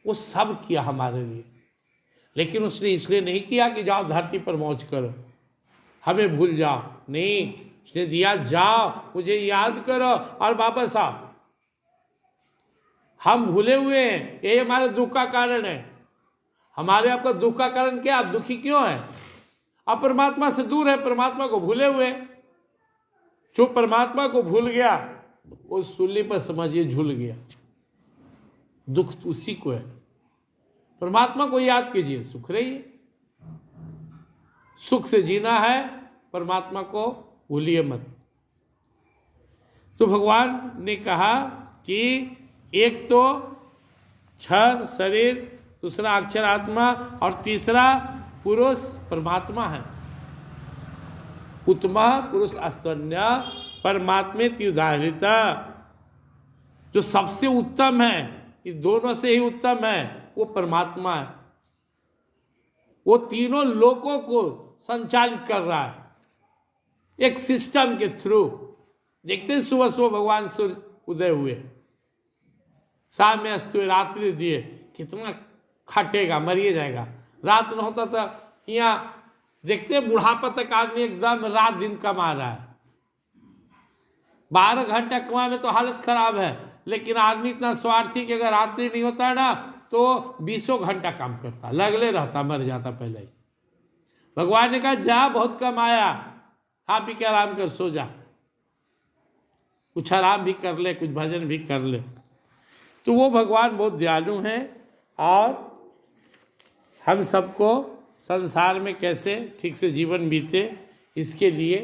वो सब किया हमारे लिए। लेकिन उसने इसलिए नहीं किया कि जाओ धरती पर मौज करो, हमें भूल जाओ। नहीं, उसने दिया जाओ, मुझे याद करो और वापस आओ। हम भूले हुए हैं, ये हमारे दुख का कारण है। हमारे आपका दुख का कारण क्या? आप दुखी क्यों है? आप परमात्मा से दूर है, परमात्मा को भूले हुए। जो परमात्मा को भूल गया, उस सूली पर समझिए झूल गया। दुख उसी को है। परमात्मा को याद कीजिए, सुख रहिए। सुख से जीना है, परमात्मा को भूलिए मत। तो भगवान ने कहा कि एक तो क्षर शरीर, दूसरा अक्षर आत्मा और तीसरा पुरुष परमात्मा है। उत्तम पुरुष अस्तन्य परमात्मेति उदाहृत, जो सबसे उत्तम है, ये दोनों से ही उत्तम है, वो परमात्मा है। वो तीनों लोकों को संचालित कर रहा है एक सिस्टम के थ्रू। देखते हैं सुबह सुबह भगवान सूर्य उदय हुए, शाम में अस्त हुए, रात्रि दिए, कितना खटेगा, मरिए जाएगा। रात न होता था, यहाँ देखते हैं बुढ़ापा तक आदमी एकदम रात दिन कमा रहा है। 12 घंटा कमा में तो हालत खराब है, लेकिन आदमी इतना स्वार्थी कि अगर रात्रि नहीं होता है ना तो 20 घंटा काम करता, लगले रहता, मर जाता पहले ही। भगवान ने कहा जा बहुत कमाया, खा पी के आराम कर, सो जा, कुछ आराम भी कर ले, कुछ भजन भी कर ले। तो वो भगवान बहुत दयालु हैं और हम सबको संसार में कैसे ठीक से जीवन बीते इसके लिए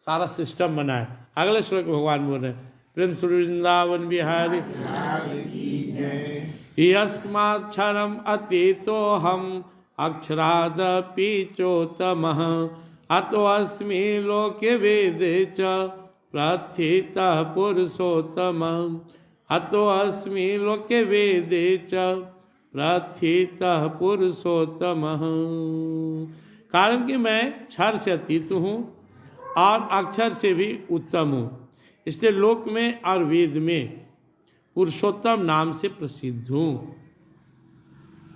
सारा सिस्टम बना है। अगले श्लोक भगवान बोल रहे हैं, प्रेम श्री वृंदावन बिहारी यस्माक्षरम अतीतो हम अक्षरादपि चोत्तमः अतोऽस्मि लोके वेदे च प्रथितः पुरुषोत्तमः अतोऽस्मि लोके वेदे च प्रथितः पुरुषोत्तमः। कारण कि मैं क्षर से अतीत हूँ और अक्षर से भी उत्तम हूँ, इसलिए लोक में और वेद में पुरुषोत्तम नाम से प्रसिद्ध हूँ।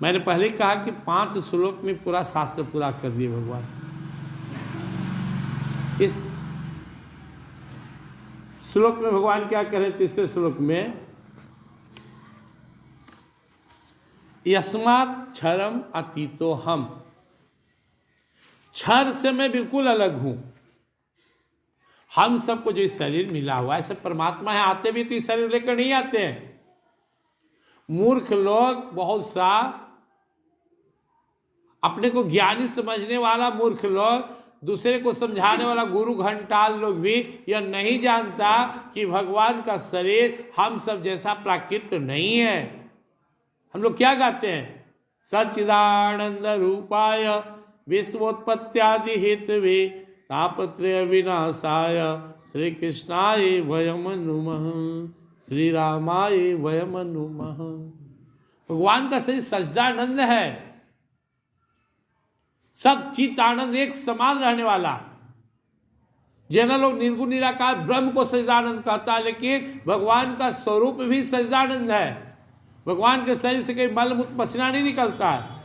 मैंने पहले कहा कि 5 श्लोक में पूरा शास्त्र पूरा कर दिए भगवान। इस श्लोक में भगवान क्या कह रहे हैं? तीसरे श्लोक में यस्मात् क्षरम अतीतो हम, क्षर से मैं बिल्कुल अलग हूं। हम सबको जो शरीर मिला हुआ है सब परमात्मा है, आते भी तो शरीर लेकर नहीं आते हैं। मूर्ख लोग बहुत सा अपने को ज्ञानी समझने वाला मूर्ख लोग, दूसरे को समझाने वाला गुरु घंटाल लोग भी यह नहीं जानता कि भगवान का शरीर हम सब जैसा प्राकृत नहीं है। हम लोग क्या गाते हैं? सच्चिदानंद रूपाय विश्वोत्पत्त्यादि हेतवे तापत्रय विनाशाय श्री कृष्णाय वयम नुमः श्री रामाय वयम नुमः। भगवान का शरीर सच्चिदानंद है, सच्चित आनंद एक समान रहने वाला। जिन लोग निर्गुण निराकार ब्रह्म को सच्चिदानंद कहता है, लेकिन भगवान का स्वरूप भी सच्चिदानंद है। भगवान के शरीर से कोई मल मूत्र पसीना नहीं निकलता है,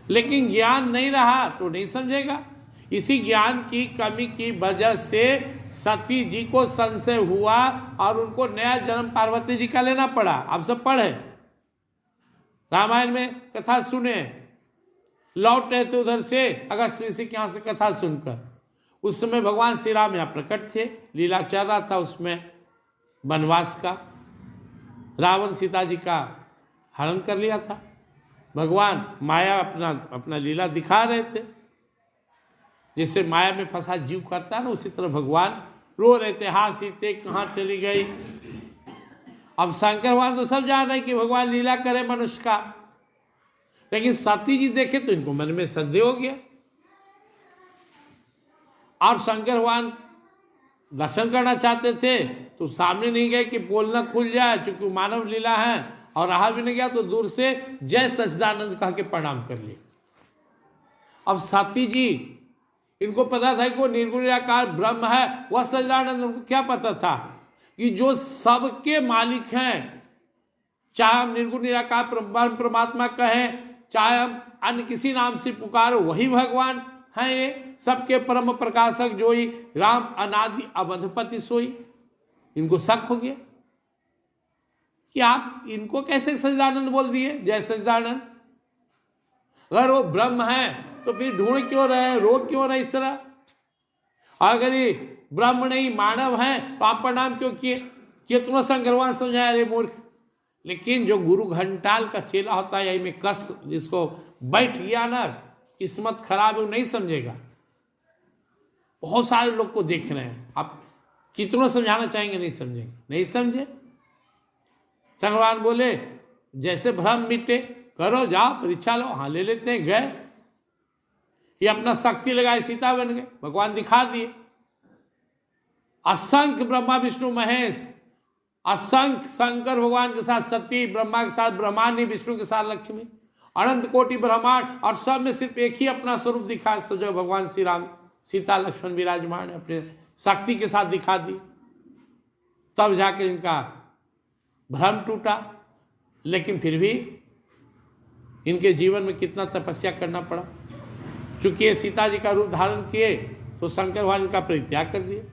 लेकिन ज्ञान नहीं रहा तो नहीं समझेगा। इसी ज्ञान की कमी की वजह से सती जी को संशय हुआ और उनको नया जन्म पार्वती जी का लेना पड़ा। आप सब पढ़े, रामायण में कथा सुने, लौट रहे थे उधर से अगस्त ऋषि के यहाँ से कथा सुनकर। उस समय भगवान श्री राम यहाँ प्रकट थे, लीला चल रहा था उसमें वनवास का। रावण सीता जी का हरण कर लिया था। भगवान माया अपना लीला दिखा रहे थे। जैसे माया में फंसा जीव करता है ना, उसी तरह भगवान रो रहे थे, हाँ सीते कहाँ चली गई। अब शंकर भगवान तो सब जान रहे कि भगवान लीला करे मनुष्य का, लेकिन सती जी देखे तो इनको मन में संदेह हो गया। और शंकर भगवान दर्शन करना चाहते थे तो सामने नहीं गए कि बोलना खुल जाए, चूंकि मानव लीला है, और रहा भी नहीं गया तो दूर से जय सच्चिदानंद कह के प्रणाम कर लिए। अब सती जी, इनको पता था कि वो निर्गुण निराकार ब्रह्म है, वह सच्चिदानंद। उनको क्या पता था कि जो सबके मालिक हैं, चाहे हम निर्गुण निराकार परमात्मा कहें, चाहे हम अन्य किसी नाम से पुकारो, वही भगवान हैं। ये सबके परम प्रकाशक जोई, राम अनादि अवधपति सोई। इनको शक हो गया कि आप इनको कैसे सच्चिदानंद बोल दिए, जय सच्चिदानंद। अगर वो ब्रह्म है तो फिर ढूंढ क्यों रहे, रो क्यों रहे इस तरह? अगर ये ब्रह्म नहीं मानव है तो आप प्रणाम क्यों किए? कितना संग्रहवान समझाया रे मूर्ख। लेकिन जो गुरु घंटाल का चेला होता है, यही में कस जिसको बैठ गया ना, किस्मत खराब है, वो नहीं समझेगा। बहुत सारे लोग को देख रहे हैं, आप कितना समझाना चाहेंगे, नहीं समझेंगे, नहीं समझे। संग्रहवान बोले जैसे भ्रम मिटे, करो जाओ परीक्षा लो, हाँ ले लेते हैं, गए। ये अपना शक्ति लगाए सीता बन गए, भगवान दिखा दिए। असंख्य ब्रह्मा विष्णु महेश, असंख्य शंकर भगवान के साथ सती, ब्रह्मा के साथ ब्रह्मांड, विष्णु के साथ लक्ष्मी, अनंत कोटि ब्रह्मांड, और सब में सिर्फ एक ही अपना स्वरूप दिखा, जो भगवान श्री राम सीता लक्ष्मण विराजमान अपने शक्ति के साथ दिखा दी। तब जाकर इनका भ्रम टूटा। लेकिन फिर भी इनके जीवन में कितना तपस्या करना पड़ा। चूंकि ये सीता जी का रूप धारण किए तो शंकर भगवान इनका परित्याग कर दिए,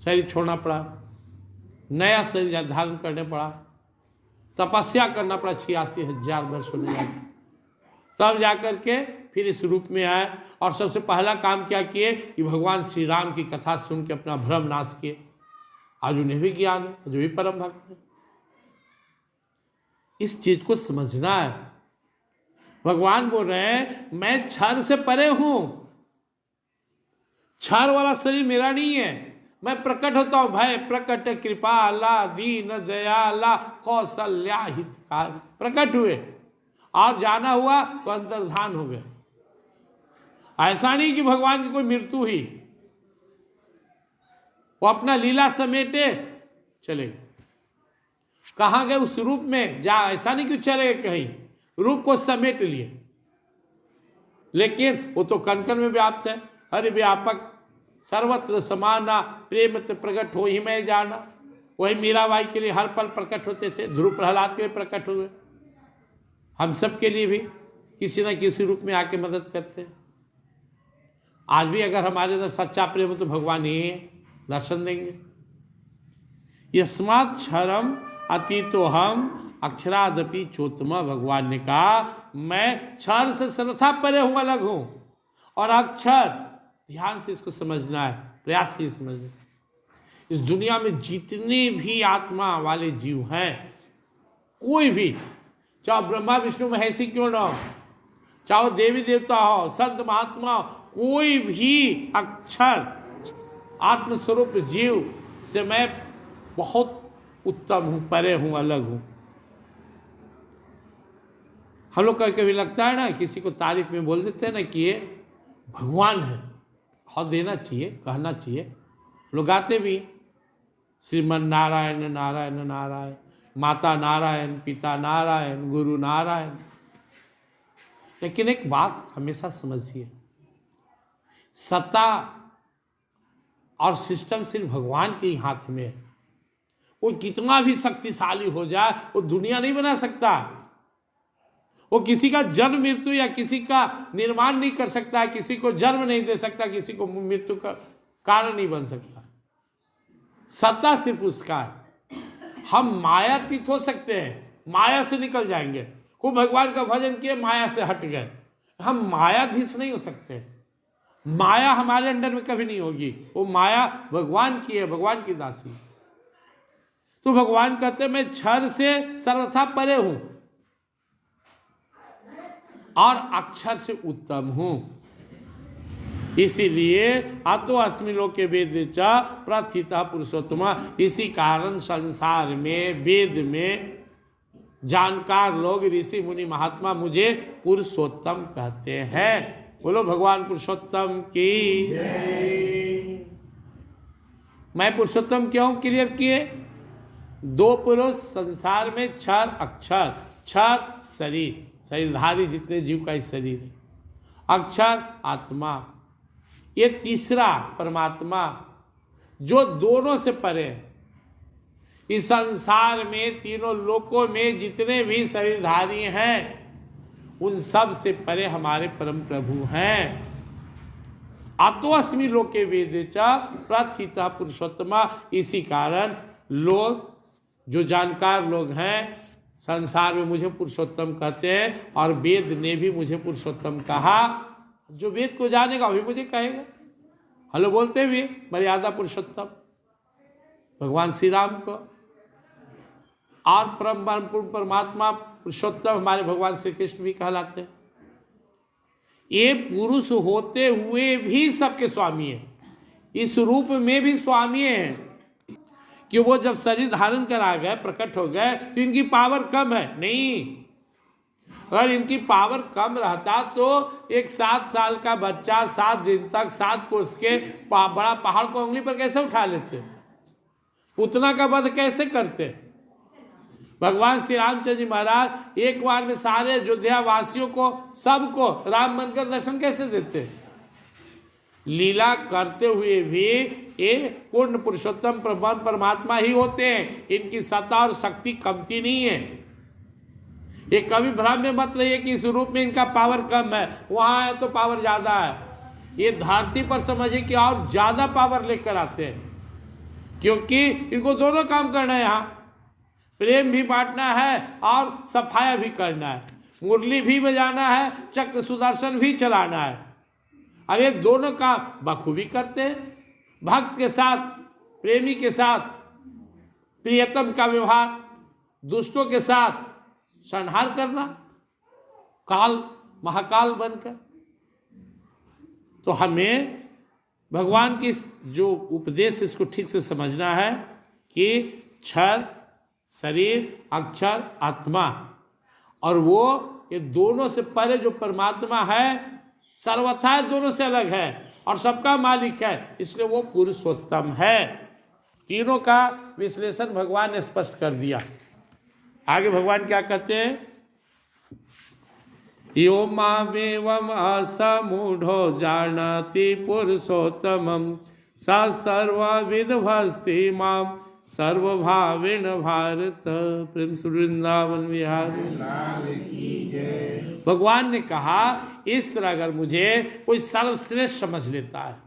शरीर छोड़ना पड़ा, नया शरीर धारण करने पड़ा, तपस्या करना पड़ा 86,000 वर्ष होने लगे। तब जाकर के फिर इस रूप में आए और सबसे पहला काम क्या किए कि भगवान श्री राम की कथा सुन के अपना भ्रम नाश किए। आज उन्हें भी ज्ञान है, जो भी परम भक्त है। इस चीज को समझना है। भगवान बोल रहे हैं मैं क्षर से परे हूं, क्षर वाला शरीर मेरा नहीं है। मैं प्रकट होता हूं, भय प्रकट कृपाला दीन दयाला कौशल्या हितकारी, प्रकट हुए और जाना हुआ तो अंतर्धान हो गए। ऐसा नहीं कि भगवान की कोई मृत्यु ही, वो अपना लीला समेटे चले गए। कहाँ गए? उस रूप में जा, ऐसा नहीं कि चले गए कहीं, रूप को समेट लिए। लेकिन वो तो कण कण में व्याप्त है। हरि व्यापक सर्वत्र समाना, प्रेम प्रकट हो ही मैं जाना। वही मीराबाई के लिए हर पल प्रकट होते थे, ध्रुव प्रहलाद के लिए प्रकट हुए। हम सब के लिए भी किसी न किसी रूप में आके मदद करते हैं। आज भी अगर हमारे अंदर सच्चा प्रेम हो तो भगवान ही है, दर्शन देंगे। यस्मात् क्षरम अतीतो हम अक्षरादपि चोत्तमा, भगवान ने कहा मैं क्षर से सर्वथा परे हूं, अलग हूं। और अक्षर, ध्यान से इसको समझना है, प्रयास कीजिए समझने। इस दुनिया में जितने भी आत्मा वाले जीव हैं, कोई भी, चाहे ब्रह्मा विष्णु महेशी क्यों ना हो, चाहे देवी देवता हो, संत महात्मा, कोई भी अक्षर आत्मस्वरूप जीव से मैं बहुत उत्तम हूं, परे हूं, अलग हूं। हम लोग कभी कभी लगता है ना, किसी को तारीफ में बोल देते हैं ना कि ये भगवान है, बहुत देना चाहिए, कहना चाहिए। लोग गाते भी श्रीमन नारायण नारायण नारायण, माता नारायण, पिता नारायण, गुरु नारायण। लेकिन एक बात हमेशा समझिए, सत्ता और सिस्टम सिर्फ भगवान के ही हाथ में है। वो कितना भी शक्तिशाली हो जाए, वो दुनिया नहीं बना सकता। वो किसी का जन्म मृत्यु या किसी का निर्माण नहीं कर सकता है, किसी को जन्म नहीं दे सकता, किसी को मृत्यु का कारण नहीं बन सकता। सत्ता सिर्फ उसका है। हम मायातीत हो सकते हैं, माया से निकल जाएंगे। खूब भगवान का भजन किए, माया से हट गए। हम मायाधीश नहीं हो सकते। माया हमारे अंडर में कभी नहीं होगी। वो माया भगवान की है, भगवान की दासी। तो भगवान कहते हैं मैं क्षर से सर्वथा परे हूं और अक्षर से उत्तम हूं। इसीलिए अतो अस्मि लोके वेद च प्रथिता पुरुषोत्तमा। इसी कारण संसार में, वेद में जानकार लोग, ऋषि मुनि महात्मा मुझे पुरुषोत्तम कहते हैं। बोलो भगवान पुरुषोत्तम की। मैं पुरुषोत्तम क्यों क्लियर किए? दो पुरुष संसार में, क्षर अक्षर। क्षर शरीर, शरीरधारी जितने जीव का इस शरीर है। अक्षर आत्मा, ये तीसरा परमात्मा जो दोनों से परे है। इस संसार में, तीनों लोकों में जितने भी शरीरधारी हैं, उन सब से परे हमारे परम प्रभु हैं। अतो अस्मि लोके वेदे च प्रथिता पुरुषोत्तमा। इसी कारण लोग, जो जानकार लोग हैं, संसार में मुझे पुरुषोत्तम कहते हैं। और वेद ने भी मुझे पुरुषोत्तम कहा। जो वेद को जानेगा वही मुझे कहेगा। हेलो बोलते भी मर्यादा पुरुषोत्तम भगवान श्री राम को, और परम परमात्मा पुरुषोत्तम हमारे भगवान श्री कृष्ण भी कहलाते हैं। ये पुरुष होते हुए भी सबके स्वामी है, इस रूप में भी स्वामी है। कि वो जब शरीर धारण करा गए, प्रकट हो गए, तो इनकी पावर कम है? नहीं। अगर इनकी पावर कम रहता तो एक 7 साल का बच्चा 7 दिन तक 7 कोस के बड़ा पहाड़ को उंगली पर कैसे उठा लेते? पूतना का वध कैसे करते? भगवान श्री रामचंद्र जी महाराज एक बार में सारे अयोध्या वासियों को, सबको राम बनकर दर्शन कैसे देते? लीला करते हुए भी ये पूर्ण पुरुषोत्तम परमात्मा ही होते हैं। इनकी सत्ता और शक्ति कमती नहीं है। ये कभी भ्रम में मत रहिए कि इस रूप में इनका पावर कम है, वहां है तो पावर ज्यादा है। ये धरती पर समझिए कि और ज्यादा पावर लेकर आते हैं, क्योंकि इनको दोनों काम करना है। यहाँ प्रेम भी बांटना है और सफाया भी करना है। मुरली भी बजाना है, चक्र सुदर्शन भी चलाना है। अरे दोनों का बखूबी करते हैं। भक्त के साथ, प्रेमी के साथ प्रियतम का व्यवहार, दुष्टों के साथ संहार करना, काल महाकाल बनकर। तो हमें भगवान की जो उपदेश, इसको ठीक से समझना है कि क्षर शरीर, अक्षर आत्मा, और वो ये दोनों से परे जो परमात्मा है सर्वथा दोनों से अलग है और सबका मालिक है, इसलिए वो पुरुषोत्तम है। तीनों का विश्लेषण भगवान ने स्पष्ट कर दिया। आगे भगवान क्या कहते हैं? यो मामेवम् असमूढ़ो जानाति पुरुषोत्तमं स सर्वविद्भस्ति माम सर्वभावेन भारत। प्रेम से वृंदावन विहारी। भगवान ने कहा इस तरह अगर मुझे कोई सर्वश्रेष्ठ समझ लेता है,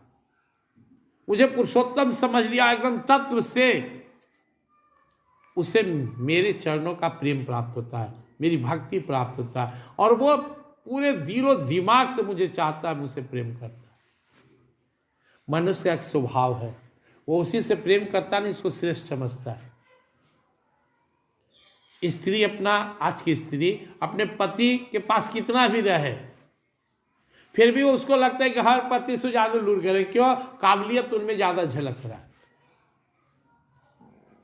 मुझे पुरुषोत्तम समझ लिया एकदम तत्व से, उसे मेरे चरणों का प्रेम प्राप्त होता है, मेरी भक्ति प्राप्त होता है, और वो पूरे दिलो दिमाग से मुझे चाहता है, मुझसे प्रेम करता है। मनुष्य का एक स्वभाव है, वो उसी से प्रेम करता नहीं, इसको श्रेष्ठ समझता है। स्त्री अपना, आज की स्त्री अपने पति के पास कितना भी रहे, फिर भी उसको लगता है कि हर पति से ज्यादा लूट करे। क्यों? काबिलियत उनमें ज्यादा झलक रहा है।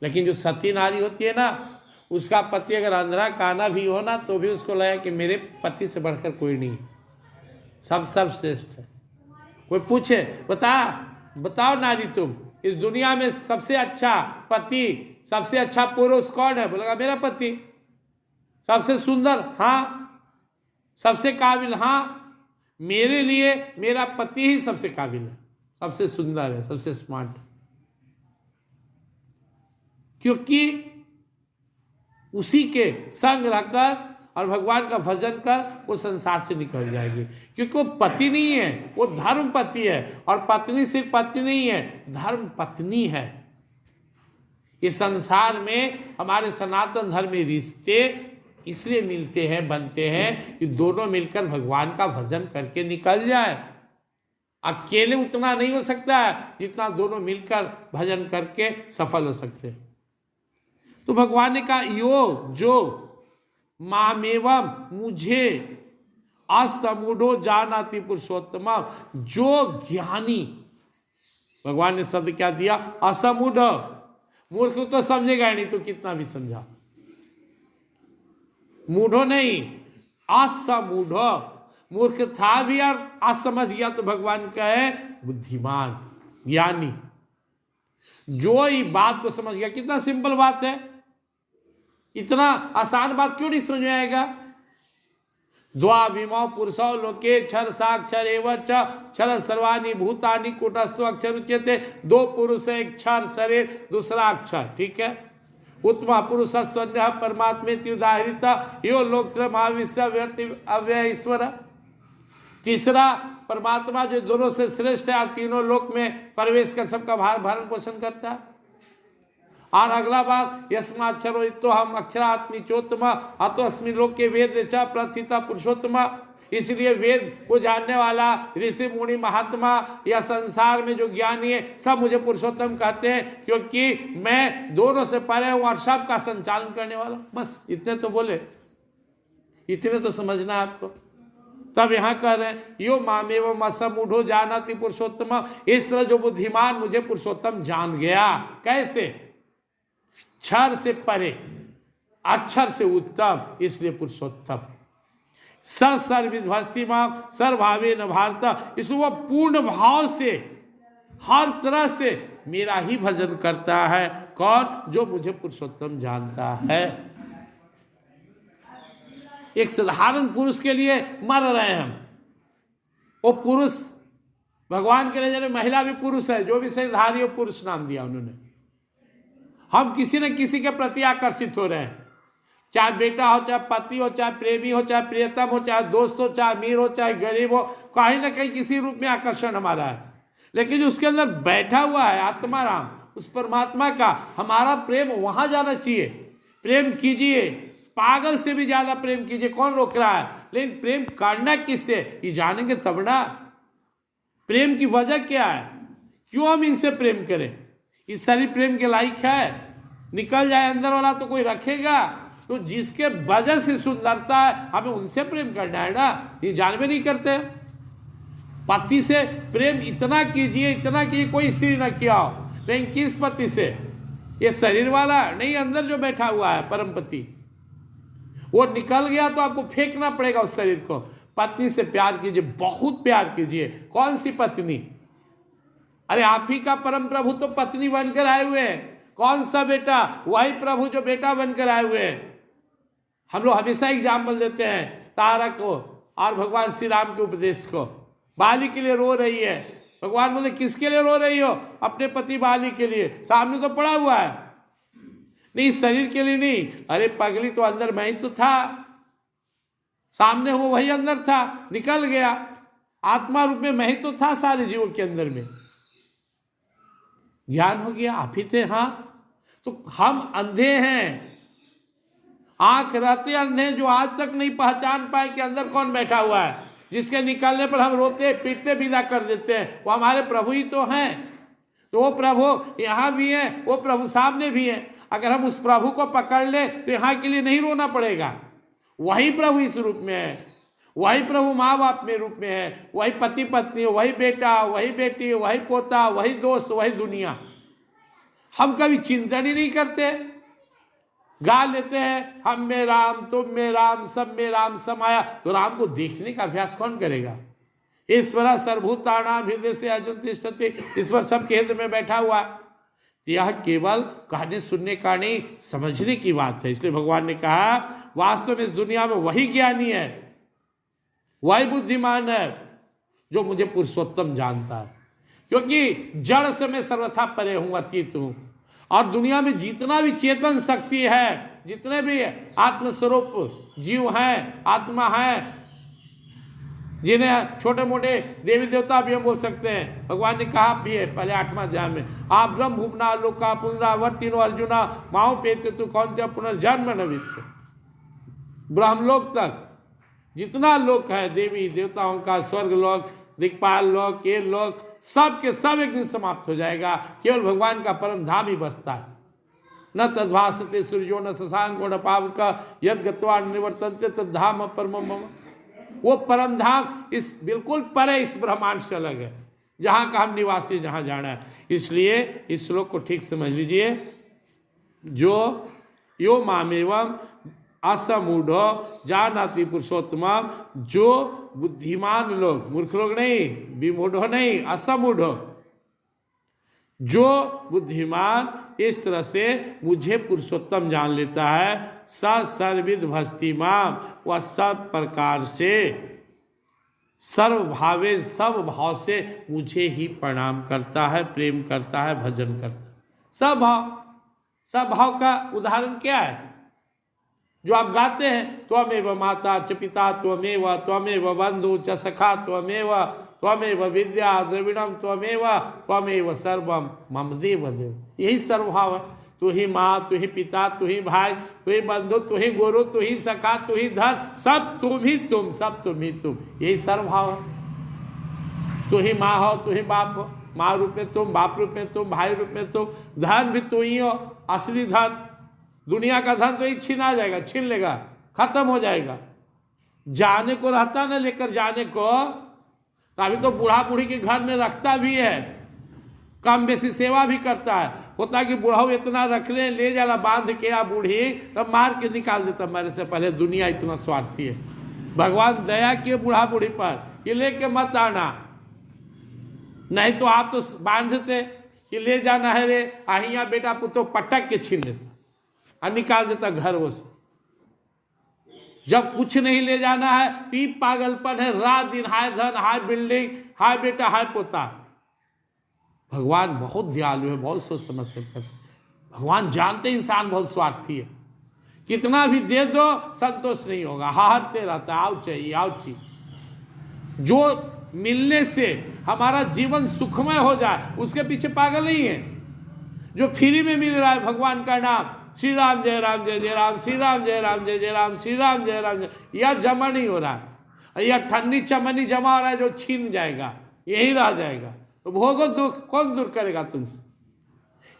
लेकिन जो सती नारी होती है ना, उसका पति अगर अंधरा काना भी हो ना, तो भी उसको लगे कि मेरे पति से बढ़कर कोई नहीं, सब सर्वश्रेष्ठ है। कोई पूछे बताओ नारी, तुम इस दुनिया में सबसे अच्छा पति, सबसे अच्छा पुरुष कौन है? बोलेगा मेरा पति। सबसे सुंदर? हाँ। सबसे काबिल? हाँ। मेरे लिए मेरा पति ही सबसे काबिल है, सबसे सुंदर है, सबसे स्मार्ट है, क्योंकि उसी के संग रहकर और भगवान का भजन कर वो संसार से निकल जाएगी। क्योंकि वो पति नहीं है, वो धर्म पति है, और पत्नी सिर्फ पत्नी नहीं है, धर्म पत्नी है। ये संसार में हमारे सनातन धर्म में रिश्ते इसलिए मिलते हैं, बनते हैं कि दोनों मिलकर भगवान का भजन करके निकल जाए। अकेले उतना नहीं हो सकता है जितना दोनों मिलकर भजन करके सफल हो सकते हैं। तो भगवान ने कहा यो जो मामेवम मुझे असमूढ़ो जानाति पुरुषोत्तम, जो ज्ञानी, भगवान ने शब्द क्या दिया? असमूढ़। मूर्ख तो समझेगा नहीं, तो कितना भी समझा, मूढ़ो नहीं, असमूढ़। मूर्ख था भी और असमझ गया तो भगवान का है बुद्धिमान, ज्ञानी। जो ये बात को समझ गया, कितना सिंपल बात है, इतना आसान बात क्यों नहीं समझ में आएगा? द्वाविमौ पुरुषौ लोके क्षर साक्षर एव च क्षर सर्वाणि भूतानि कूटस्थो अक्षर उच्यते। दो पुरुष है, एक क्षर शरीर, दूसरा अक्षर, ठीक है। उत्तम पुरुषस्त्वन्यः परमात्मेति उदाहृत यो लोकत्रय महाविश्व अव्यय ईश्वर। तीसरा परमात्मा जो दोनों से श्रेष्ठ है और तीनों लोक में प्रवेश कर सबका भार भरण पोषण करता है। और अगला बात, यस्माक्षरो इतो हम अक्षरात्मी चोत्तम अतो अस्मिन् लोके वेद च प्रथिता पुरुषोत्तम। इसलिए वेद को जानने वाला ऋषि मुनि महात्मा या संसार में जो ज्ञानी है, सब मुझे पुरुषोत्तम कहते हैं, क्योंकि मैं दोनों से परे हूँ और सबका संचालन करने वाला। बस इतने तो बोले, इतने तो समझना है आपको। तब यहाँ कह रहे हैं यो मामेवम् असमूढ़ो जानाति पुरुषोत्तम। इस तरह जो बुद्धिमान मुझे पुरुषोत्तम जान गया, कैसे? क्षर से परे, अक्षर से उत्तम, इसलिए पुरुषोत्तम। सर्वविद्भस्ति माम सर्वभावे न भारत। इसलिए वह पूर्ण भाव से हर तरह से मेरा ही भजन करता है। कौन? जो मुझे पुरुषोत्तम जानता है। एक साधारण पुरुष के लिए मर रहे हैं हम, वो पुरुष भगवान के नजर में महिला भी पुरुष है, जो भी शरीरधारी हो पुरुष नाम दिया उन्होंने। हम किसी न किसी के प्रति आकर्षित हो रहे हैं, चाहे बेटा हो, चाहे पति हो, चाहे प्रेमी हो, चाहे प्रियतम हो, चाहे दोस्त हो, चाहे अमीर हो, चाहे गरीब हो, कहीं ना कहीं किसी रूप में आकर्षण हमारा है। लेकिन उसके अंदर बैठा हुआ है आत्मा राम, उस परमात्मा का हमारा प्रेम वहां जाना चाहिए। प्रेम कीजिए, पागल से भी ज्यादा प्रेम कीजिए, कौन रोक रहा है? लेकिन प्रेम करना किससे ये जानेंगे तब ना। प्रेम की वजह क्या है, क्यों हम इनसे प्रेम करें? इस शरीर प्रेम के लायक है? निकल जाए अंदर वाला तो कोई रखेगा? तो जिसके वजह से सुंदरता है हमें उनसे प्रेम करना है ना, ये जानवे नहीं करते। पति से प्रेम इतना कीजिए, इतना कीजिए, कोई स्त्री न किया हो, लेकिन किस पति से? ये शरीर वाला नहीं, अंदर जो बैठा हुआ है परम पति, वो निकल गया तो आपको फेंकना पड़ेगा उस शरीर को। पत्नी से प्यार कीजिए, बहुत प्यार कीजिए। कौन सी पत्नी? अरे आप ही का परम प्रभु तो पत्नी बनकर आए हुए हैं। कौन सा बेटा? वही प्रभु जो बेटा बनकर आए हुए हैं। हम लोग हमेशा एग्जाम्पल देते हैं तारा को और भगवान श्री राम के उपदेश को। बाली के लिए रो रही है, भगवान बोले किसके लिए रो रही हो? अपने पति बाली के लिए। सामने तो पड़ा हुआ है, नहीं शरीर के लिए नहीं। अरे पगली, तो अंदर मैं ही तो था, सामने वो वही अंदर था, निकल गया। आत्मा रूप में मैं ही तो था सारे जीवों के अंदर में। ज्ञान हो गया, आप ही थे। हाँ, तो हम अंधे हैं, आंख रहते अंधे, जो आज तक नहीं पहचान पाए कि अंदर कौन बैठा हुआ है, जिसके निकलने पर हम रोते पीटते विदा कर देते हैं। वो हमारे प्रभु ही तो हैं। तो वो प्रभु यहाँ भी हैं, वो प्रभु सामने भी हैं। अगर हम उस प्रभु को पकड़ लें तो यहाँ के लिए नहीं रोना पड़ेगा। वही प्रभु इस रूप में है, वही प्रभु माँ बाप में रूप में है, वही पति पत्नी, वही बेटा, वही बेटी, वही पोता, वही दोस्त, वही दुनिया। हम कभी चिंतन ही नहीं करते, गा लेते हैं हम में राम, तुम में राम, सब में राम समाया। तो राम को देखने का अभ्यास कौन करेगा? ईश्वर सर्वभूतानां हृदय से अर्जुन तिष्ठति, ईश्वर सबके हृदय में बैठा हुआ। तो यह केवल कहने सुनने का नहीं, समझने की बात है। इसलिए भगवान ने कहा वास्तव में इस दुनिया में वही ज्ञानी है, वही बुद्धिमान है जो मुझे पुरुषोत्तम जानता है। क्योंकि जड़ से मैं सर्वथा परे हूँ, अतीत हूँ। और दुनिया में जितना भी चेतन शक्ति है, जितने भी आत्मस्वरूप जीव हैं, आत्मा है, जिन्हें छोटे मोटे देवी देवता भी हम बोल सकते हैं, भगवान ने कहा भी है पहले 8वां अध्याय में, आप ब्रह्म भुवना लोका पुनरावर्तिनो अर्जुना माओ पेते तु कौन्त्य पुनर्जन्म न विद्यते। ब्रह्मलोक तक जितना लोक है देवी देवताओं का, स्वर्ग लोक, दिक्पाल लोक, के लोक, सब के सब एक दिन समाप्त हो जाएगा। केवल भगवान का परम धाम ही बसता है। न तद्भासते सूर्यो न शशांको न पावक यद गत्वा निवर्तन्ते तद्धाम परम मम। वो परम धाम इस बिल्कुल परे, इस ब्रह्मांड से अलग है, जहाँ का हम निवासी, जहाँ जाना है। इसलिए इस श्लोक को ठीक समझ लीजिए। जो यो मामेवम असमूढ़ो जानाति पुरुषोत्तम, जो बुद्धिमान लोग, मूर्ख लोग नहीं, विमूढ़ नहीं, असमूढ़, जो बुद्धिमान इस तरह से मुझे पुरुषोत्तम जान लेता है, स सर्विद भस्ति माम, वह सब प्रकार से सर्वभावे सब भाव से मुझे ही प्रणाम करता है, प्रेम करता है, भजन करता है। सब भाव, सब भाव का उदाहरण क्या है? जो आप गाते हैं, त्वमेव माता च पिता त्वमेव, त्वमेव बंधु च सखा त्वमेव, त्वमेव विद्या द्रविणम त्वमेव, त्वमेव सर्वम मम देव देव। यही सर्वभाव है। तू ही माँ, तू ही पिता, तू ही भाई, तू ही बंधु, तू ही गुरु, तू ही सखा, तू ही धन, सब तुम ही तुम, सब तुम ही तुम। यही सर्वभाव है। तू ही माँ हो, तू ही बाप हो, माँ रूप में तुम, बाप रूप में तुम, भाई रूप में तुम, धन भी तू ही हो, असली धन। दुनिया का धन तो ही छीना जाएगा, छीन लेगा, खत्म हो जाएगा। जाने को रहता ना, लेकर जाने को, तो अभी तो बूढ़ा बूढ़ी के घर में रखता भी है, कम बेसी सेवा भी करता है। होता कि बूढ़ा इतना रख ले जाना बांध के, या बूढ़ी तब मार के निकाल देता मेरे से पहले। दुनिया इतना स्वार्थी है। भगवान दया किए बूढ़ा बूढ़ी पर कि लेके मत आना, नहीं तो आप तो बांधते कि ले जाना है रे, अहिया बेटा पुतो पटक के छीन लेता और निकाल देता घर वो से। जब कुछ नहीं ले जाना है तो ये पागलपन है, रात दिन हाय धन, हाय बिल्डिंग, हाय बेटा, हाय पोता। भगवान बहुत दयालु है, बहुत सोच समझ कर करते। भगवान जानते इंसान बहुत स्वार्थी है, कितना भी दे दो संतोष नहीं होगा, हारते रहता है, आओ चाहिए, आओ चाहिए। जो मिलने से हमारा जीवन सुखमय हो जाए उसके पीछे पागल नहीं है। जो फ्री में मिल रहा है भगवान का नाम, श्री राम जय राम जय जय राम, श्री राम जय राम जय जय राम, श्री राम जय राम जय, यह जमा नहीं हो रहा है, यह ठन्नी चमनी जमा हो रहा है जो छीन जाएगा, यही रह जाएगा। तो भोगो दुख कौन दूर करेगा तुमसे?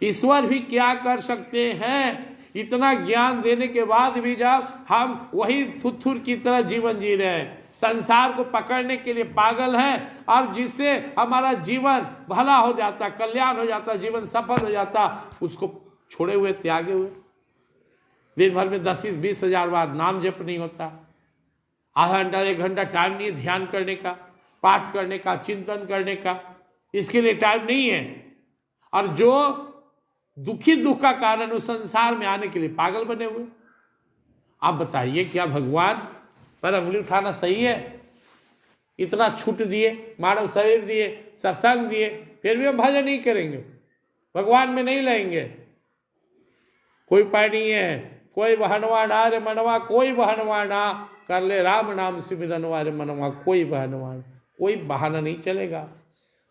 ईश्वर भी क्या कर सकते हैं? इतना ज्ञान देने के बाद भी जब हम वही थुथुर की तरह जीवन जी रहे हैं, संसार को पकड़ने के लिए पागल हैं, और जिससे हमारा जीवन भला हो जाता, कल्याण हो जाता, जीवन सफल हो जाता, उसको छोड़े हुए, त्यागे हुए। दिन भर में 10-20 हजार बार नाम जप नहीं होता, आधा घंटा 1 घंटा टाइम नहीं है ध्यान करने का, पाठ करने का, चिंतन करने का, इसके लिए टाइम नहीं है। और जो दुखी दुख का कारण उस संसार में आने के लिए पागल बने हुए। आप बताइए क्या भगवान पर उंगली उठाना सही है? इतना छूट दिए, मानव शरीर दिए, सत्संग दिए, फिर भी हम भजन नहीं करेंगे, भगवान में नहीं लेंगे। कोई उपाय नहीं है, कोई बहनवा ना रे मनवा, कोई बहनवा ना, कर ले राम नाम सिमरनवा रे मनवा, कोई बहनवा, कोई बहाना नहीं चलेगा,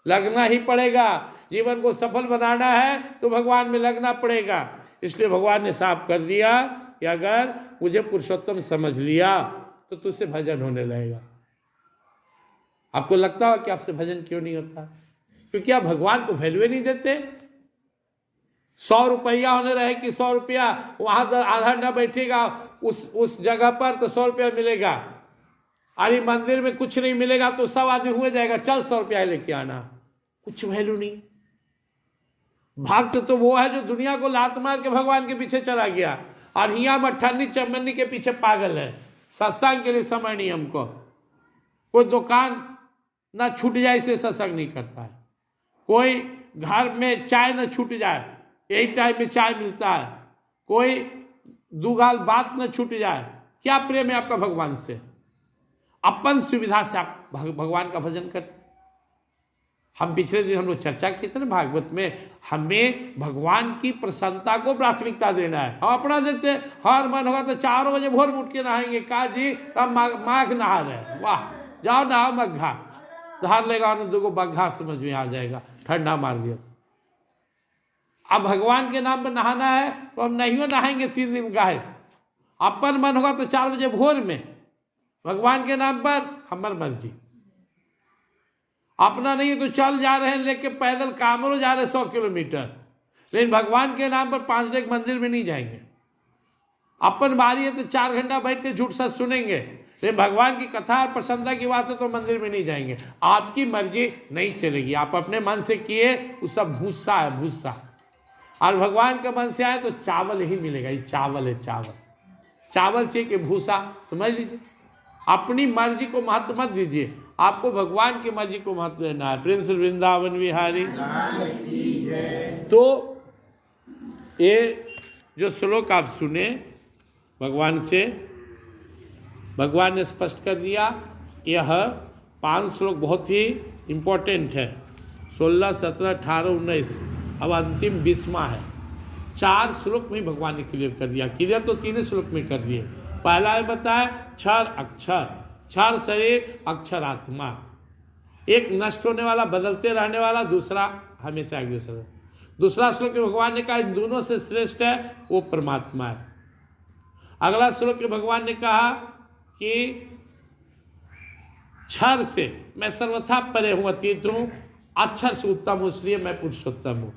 लगना ही पड़ेगा। जीवन को सफल बनाना है तो भगवान में लगना पड़ेगा। इसलिए भगवान ने साफ कर दिया कि अगर मुझे पुरुषोत्तम समझ लिया तो तुझसे भजन होने लगेगा। आपको लगता हो कि आपसे भजन क्यों नहीं होता? क्योंकि आप भगवान को वैल्यू नहीं देते। 100 रुपया होने रहे कि 100 रुपया, वहां आधा घंटा बैठेगा उस जगह पर तो 100 रुपया मिलेगा। अरे मंदिर में कुछ नहीं मिलेगा तो सब आदमी हुए जाएगा, चल 100 रुपया लेके आना, कुछ वैल्यू नहीं। भक्त तो वो है जो दुनिया को लात मार के भगवान के पीछे चला गया, और हिया मठन्नी चमन्नी के पीछे पागल है। सत्संग के लिए समय नहीं हमको, कोई दुकान ना छूट जाए इसलिए सत्संग नहीं करता है, कोई घर में चाय ना छूट जाए यही टाइम में चाय मिलता है, कोई दुगाल बात न छूट जाए। क्या प्रेम है आपका भगवान से? अपन सुविधा से आप भगवान का भजन करते। हम पिछले दिन हम लोग चर्चा की थी ना भागवत में, हमें भगवान की प्रसन्नता को प्राथमिकता देना है। हम अपना देते हैं, हर मन होगा तो 4 बजे भोर में उठ के नहाएंगे, का जी हम माघ नहा रहे हैं, वाह जाओ नहाओ मग्घा, धार लेगा ना 2 बग्घा समझ में आ जाएगा, ठंडा मार दिया। अब भगवान के नाम पर नहाना है तो हम नहीं नहाएंगे 3 दिन गायब। अपन मन होगा तो 4 बजे भोर में, भगवान के नाम पर हमार मर्जी। अपना नहीं तो चल जा रहे हैं लेके पैदल कामरो जा रहे 100 किलोमीटर, लेकिन भगवान के नाम पर 5 डेग मंदिर में नहीं जाएंगे। अपन बारी है तो 4 घंटा बैठ के झूठ सच सुनेंगे, लेकिन भगवान की कथा और प्रसन्नता की बात है तो मंदिर में नहीं जाएंगे। आपकी मर्जी नहीं चलेगी, आप अपने मन से किए, वो सब भूसा है, भूसा। और भगवान के मन से आए तो चावल ही मिलेगा, ये चावल है, चावल चावल चाहिए कि भूसा, समझ लीजिए। अपनी मर्जी को महत्व मत दीजिए, आपको भगवान की मर्जी को महत्व देना है। प्रिंस वृंदावन विहारी। तो ये जो श्लोक आप सुने भगवान से, भगवान ने स्पष्ट कर दिया। यह 5 श्लोक बहुत ही इम्पोर्टेंट है, 16, 17, 18, 19, अब अंतिम 20वां है। 4 श्लोक में भगवान ने क्लियर कर दिया। क्लियर तो 3 श्लोक में कर दिए। पहला है बताया क्षर अक्षर, क्षर शरीर अक्षर आत्मा, एक नष्ट होने वाला बदलते रहने वाला, दूसरा हमेशा अग्रसर। दूसरा श्लोक में भगवान ने कहा दोनों से श्रेष्ठ है वो परमात्मा है। अगला श्लोक में भगवान ने कहा कि क्षर से मैं सर्वथा परे हूँ, अतीत हूँ, अक्षर से उत्तम हूँ, इसलिए मैं पुरुषोत्तम हूँ।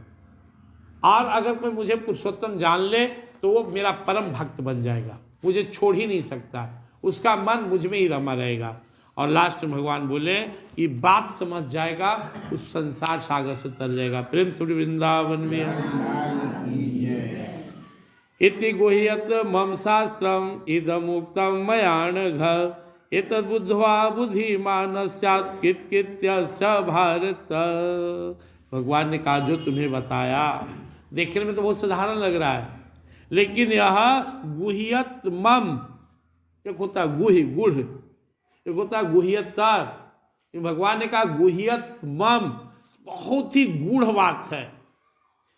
और अगर कोई मुझे पुरुषोत्तम जान ले तो वो मेरा परम भक्त बन जाएगा, मुझे छोड़ ही नहीं सकता, उसका मन मुझ में ही रमा रहेगा। और लास्ट में भगवान बोले ये बात समझ जाएगा, उस संसार सागर से तर जाएगा। प्रेम से वृंदावन में इति गुह्यत मम शास्त्रम इदमुक्तम मयानघ एतद् बुद्ध्वा बुद्धिमान स्यात् कृतकृत्यस्य भारत। भगवान ने कहा जो तुम्हें बताया देखने में तो बहुत साधारण लग रहा है, लेकिन यह गुह्यत मम, एक होता है गुहि गुढ़, एक होता है गुह्यतर। भगवान ने कहा गुह्यत मम, बहुत ही गूढ़ बात है,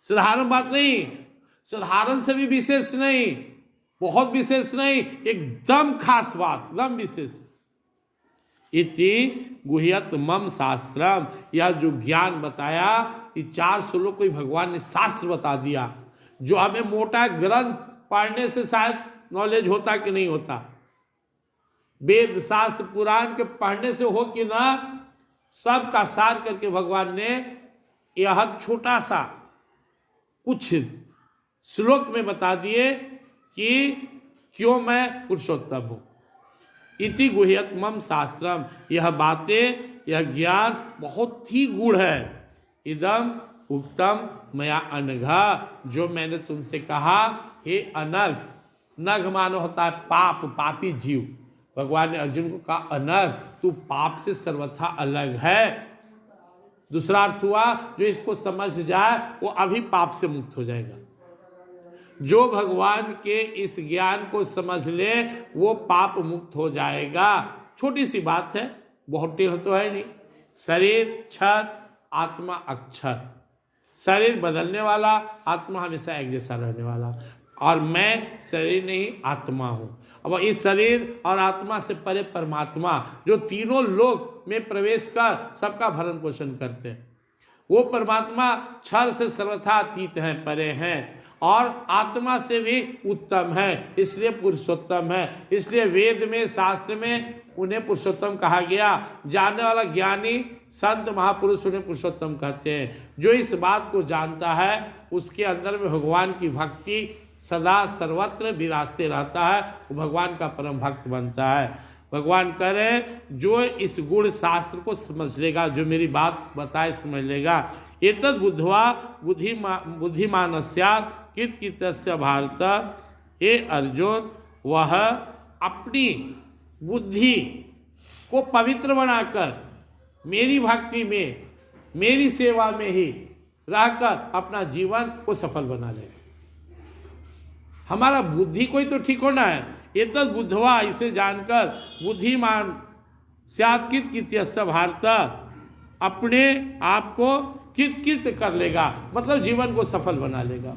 साधारण बात नहीं, साधारण से भी विशेष नहीं, बहुत विशेष नहीं, एकदम खास बात, एकदम विशेष। इति गुह्यत मम शास्त्रम, यह जो ज्ञान बताया ये 4 श्लोक को भगवान ने शास्त्र बता दिया, जो हमें मोटा ग्रंथ पढ़ने से शायद नॉलेज होता कि नहीं होता, वेद शास्त्र पुराण के पढ़ने से हो कि ना, सबका सार करके भगवान ने यह छोटा सा कुछ श्लोक में बता दिए कि क्यों मैं पुरुषोत्तम हूं। इति गुह्यतमम शास्त्रम, यह बातें, यह ज्ञान बहुत ही गूढ़ है। इदम उक्तम मया अनघा, जो मैंने तुमसे कहा हे अनघ, नघ मानो होता है पाप, पापी जीव। भगवान ने अर्जुन को कहा अनघ, तू पाप से सर्वथा अलग है। दूसरा अर्थ हुआ, जो इसको समझ जाए वो अभी पाप से मुक्त हो जाएगा। जो भगवान के इस ज्ञान को समझ ले वो पाप मुक्त हो जाएगा। छोटी सी बात है, बहुत टेढ़ तो है नहीं। शरीर क्षर, आत्मा अक्षर। शरीर बदलने वाला, आत्मा हमेशा एक जैसा रहने वाला। और मैं शरीर नहीं आत्मा हूँ। अब इस शरीर और आत्मा से परे परमात्मा, जो तीनों लोक में प्रवेश कर सबका भरण पोषण करते हैं, वो परमात्मा क्षर से सर्वथा अतीत हैं, परे हैं, और आत्मा से भी उत्तम है, इसलिए पुरुषोत्तम है। इसलिए वेद में, शास्त्र में उन्हें पुरुषोत्तम कहा गया। जानने वाला ज्ञानी संत महापुरुष उन्हें पुरुषोत्तम कहते हैं। जो इस बात को जानता है उसके अंदर में भगवान की भक्ति सदा सर्वत्र विराजते रहता है, वो भगवान का परम भक्त बनता है। भगवान करे जो इस गुण शास्त्र को समझ लेगा, जो मेरी बात बताए समझ लेगा, एतद् बुद्ध्वा बुद्धिमान स्यात् कित्कितस्य भारत, हे अर्जुन, वह अपनी बुद्धि को पवित्र बनाकर मेरी भक्ति में, मेरी सेवा में ही रहकर अपना जीवन को सफल बना लेगा। हमारा बुद्धि कोई तो ठीक होना है। एतद् बुद्ध्वा, इसे जानकर, बुद्धिमान स्यात् कित्कितस्य भारत, अपने आप को कित कर लेगा, मतलब जीवन को सफल बना लेगा।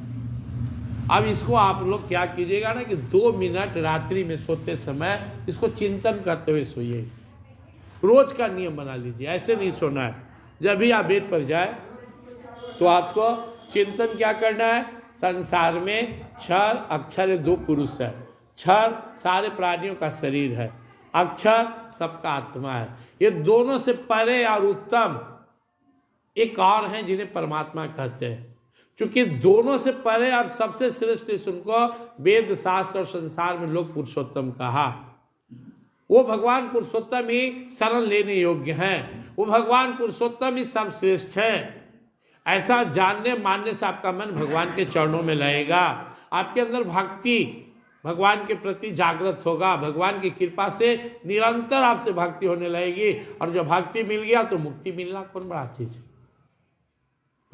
अब इसको आप लोग क्या कीजिएगा ना कि 2 मिनट रात्रि में सोते समय इसको चिंतन करते हुए सोइए। रोज का नियम बना लीजिए, ऐसे नहीं सोना है। जब भी आप बेड पर जाए तो आपको चिंतन क्या करना है, संसार में क्षर अक्षर 2 पुरुष है। क्षर सारे प्राणियों का शरीर है, अक्षर सबका आत्मा है। ये दोनों से परे और उत्तम एक और हैं जिन्हें परमात्मा कहते हैं। क्योंकि दोनों से परे और सबसे श्रेष्ठ उनको वेद शास्त्र और संसार में लोग पुरुषोत्तम कहा। वो भगवान पुरुषोत्तम ही शरण लेने योग्य हैं, वो भगवान पुरुषोत्तम ही सर्वश्रेष्ठ है। ऐसा जानने मानने से आपका मन भगवान के चरणों में लगेगा, आपके अंदर भक्ति भगवान के प्रति जागृत होगा। भगवान की कृपा से निरंतर आपसे भक्ति होने लगेगी, और जब भक्ति मिल गया तो मुक्ति मिलना कौन बड़ा चीज है।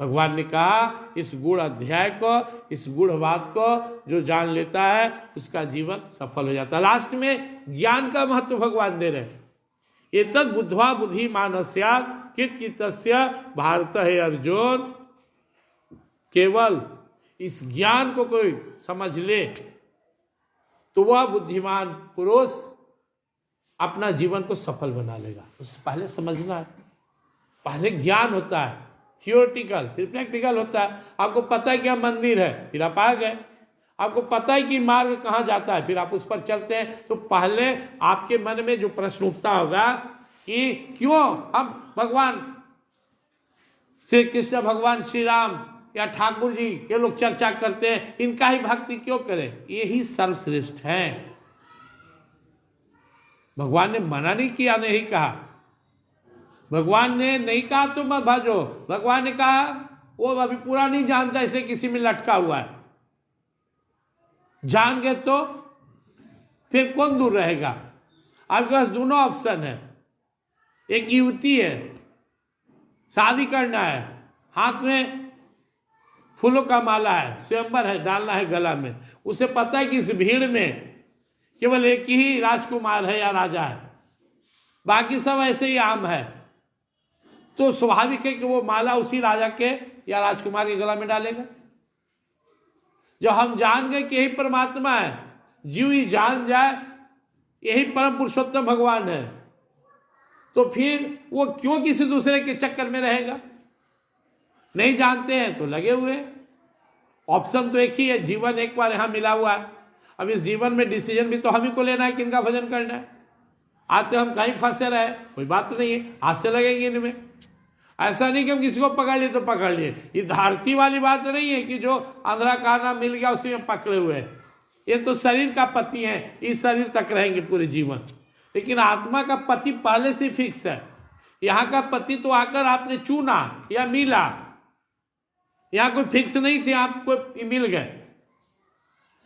भगवान ने कहा इस गुण अध्याय को, इस गुण बात को जो जान लेता है उसका जीवन सफल हो जाता है। लास्ट में ज्ञान का महत्व भगवान दे रहे हैं। एतद् बुद्ध्वा बुद्धिमान स्यात् कित्कितस्य भारत, है अर्जुन, केवल इस ज्ञान को कोई समझ ले तो वह बुद्धिमान पुरुष अपना जीवन को सफल बना लेगा। उससे पहले समझना है, पहले ज्ञान होता है थियोरिटिकल, फिर प्रैक्टिकल होता है। आपको पता है क्या मंदिर है, फिर आप आ गए। आपको पता है कि मार्ग कहाँ जाता है, फिर आप उस पर चलते हैं। तो पहले आपके मन में जो प्रश्न उठता होगा कि क्यों हम भगवान श्री कृष्ण, भगवान श्री राम या ठाकुर जी ये लोग चर्चा करते हैं, इनका ही भक्ति क्यों करें, यही सर्वश्रेष्ठ है। भगवान ने मना नहीं किया, नहीं कहा। भगवान ने नहीं कहा तुम मत भजो, भगवान ने कहा वो अभी पूरा नहीं जानता इसलिए किसी में लटका हुआ है। जान गए तो फिर कौन दूर रहेगा। आपके पास दोनों ऑप्शन है। एक युवती है, शादी करना है, हाथ में फूलों का माला है, स्वयंवर है, डालना है गला में। उसे पता है कि इस भीड़ में केवल एक ही राजकुमार है या राजा है, बाकी सब ऐसे ही आम है। तो स्वाभाविक है कि वो माला उसी राजा के या राजकुमार के गला में डालेगा। जब हम जान गए कि यही परमात्मा है, जीव ही जान जाए यही परम पुरुषोत्तम भगवान है, तो फिर वो क्यों किसी दूसरे के चक्कर में रहेगा। नहीं जानते हैं तो लगे हुए। ऑप्शन तो एक ही है, जीवन एक बार यहाँ मिला हुआ है। अब इस जीवन में डिसीजन भी तो हम ही को लेना है किनका भजन करना है। आज तो हम कहीं फंसे रहे, कोई बात नहीं है, हाथ से लगेंगे इनमें। ऐसा नहीं कि हम किसी को पकड़ लिए तो पकड़ लिए। ये धारती वाली बात नहीं है कि जो अंधरा काना मिल गया उसी में पकड़े हुए हैं। ये तो शरीर का पति है, इस शरीर तक रहेंगे पूरे जीवन। लेकिन आत्मा का पति पहले से फिक्स है। यहाँ का पति तो आकर आपने चुना या मिला, यहाँ कोई फिक्स नहीं थे, आपको मिल गए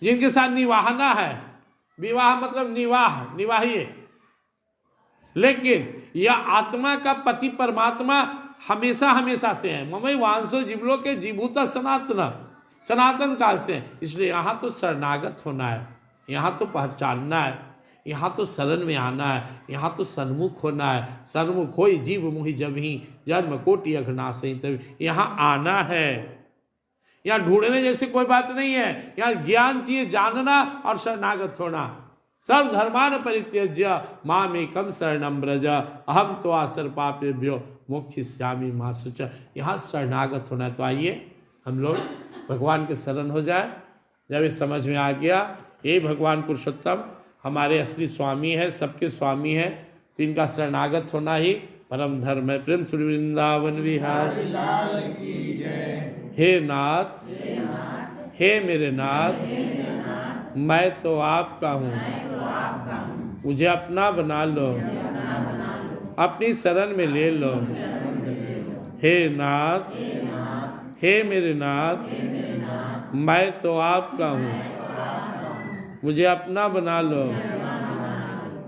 जिनके साथ निवाहना है। विवाह मतलब निवाह, निवाहिए। लेकिन यह आत्मा का पति परमात्मा हमेशा हमेशा से है। ममई वांसो जीवलों के जीभूता सनातन, सनातन काल से। इसलिए यहाँ तो शरणागत होना है, यहाँ तो पहचानना है, यहाँ तो शरण में आना है, यहाँ तो सन्मुख होना है। सन्मुख होई जीव मुहि जब ही जन्म कोटि अघनासहि तभी। यहाँ आना है, यहाँ ढूंढने जैसी कोई बात नहीं है। यहाँ ज्ञान चाहिए, जानना और शरणागत होना। सर्व धर्मान परित्यज्य मामेकम शरणं व्रज अहम तो आसर पापेभ्यो मोक्षयिष्यामि मा शुचः। यहाँ शरणागत होना है। तो आइए हम लोग भगवान के शरण हो जाए। जब ये समझ में आ गया ये भगवान पुरुषोत्तम हमारे असली स्वामी है, सबके स्वामी है, तो इनका शरणागत होना ही परम धर्म है। प्रेम श्री वृंदावन विहारी लाल की जय। हे नाथ, हे मेरे नाथ, मैं तो आपका हूँ, मुझे अपना बना लो, अपनी शरण में ले लो। हे नाथ, हे मेरे नाथ, मैं तो आपका हूँ, मुझे अपना बना लो,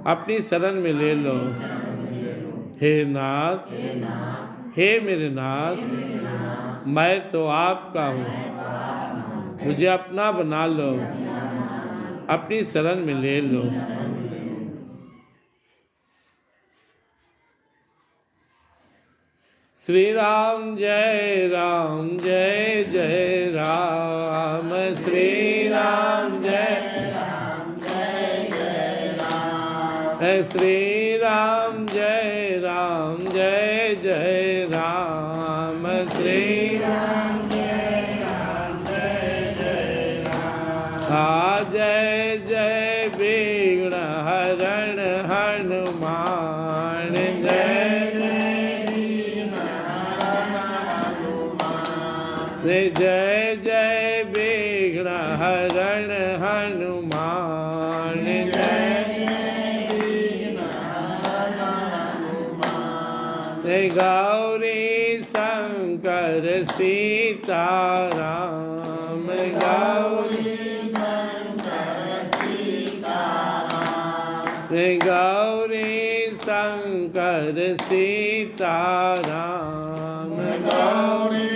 अपनी शरण में ले लो। हे नाथ, हे मेरे नाथ, मैं तो आपका हूँ, मुझे अपना बना लो, अपनी शरण में ले लो। श्री राम जय राम, जय जय राम। श्री राम जय राम, जय जय राम। श्री राम जय राम, जय जय राम। श्री राम जय राम, जय जय राम। जय जय विघ्न हरण हनुमान, जय जय जय विघ्न हरण हनुमान, जय जय गौरी शंकर सीताराम। गौरी शंकर सीताराम, गौरी शंकर सीताराम। गौरी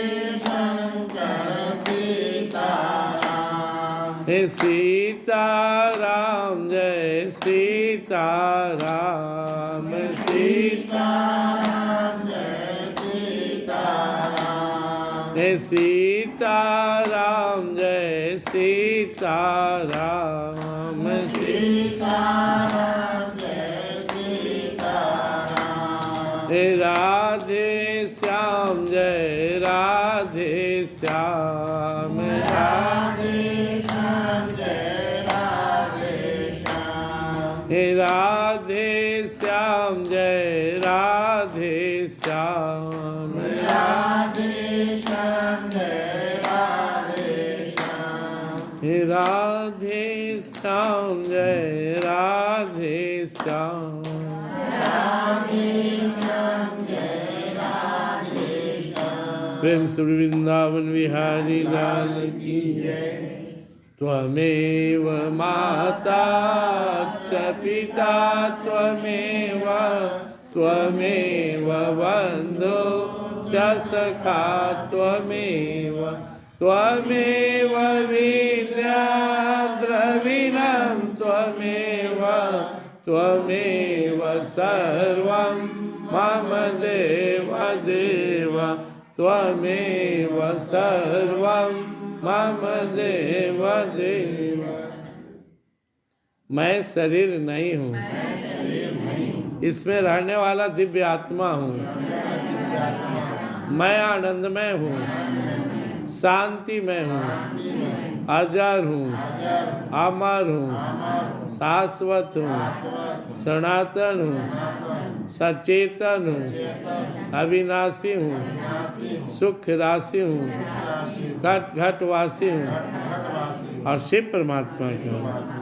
सीताराम जय सीताराम। सीताराम जय सीताराम। सीताराम जय सीताराम। सीताराम जय सीताराम। राधे श्याम जय राधे श्याम। राधे राधे श्याम जय राधे श्याम। राधे श्याम जय राधे श्याम। राधे श्याम जय राधे श्याम। राधे श्याम जय राधे श्याम। प्रेम से वृंदावन विहारी लाल की जय। त्वमेव माता च पिता त्वमेव, त्वमेव बन्धो च सखा त्वमेव, त्वमेव विद्या द्रविणं त्वमेव, त्वमेव सर्वं मम देव देव, त्वमेव सर्वं मम देव देव। मैं शरीर नहीं हूँ, इसमें रहने वाला दिव्य आत्मा हूँ। मैं आनंदमय हूँ, शांति में हूँ, अजर हूँ, अमर हूँ, शाश्वत हूँ, सनातन हूँ, सचेतन हूँ, अविनाशी हूँ, सुख राशि हूँ, घट घट वासी हूँ और शिव परमात्मा की हूँ।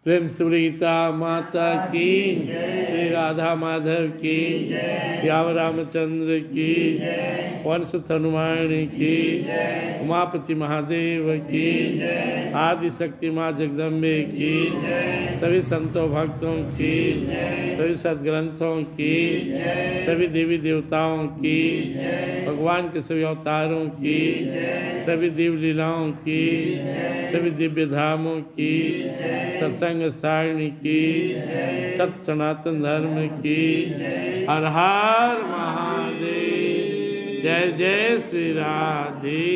प्रेम सुरीता माता की, श्री राधा माधव की, श्याम रामचंद्र की, वंशुत हनुमान की, उमापति महादेव की, आदि शक्ति माँ जगदम्बे की, सभी संतों भक्तों की, सभी सदग्रंथों की, सभी देवी देवताओं की, भगवान के सभी अवतारों की, सभी दिव्य लीलाओं की, सभी दिव्य धामों की, सत्संग स्थानी की, सत सनातन धर्म की। हर हर महादेव। जय जय श्री राधे।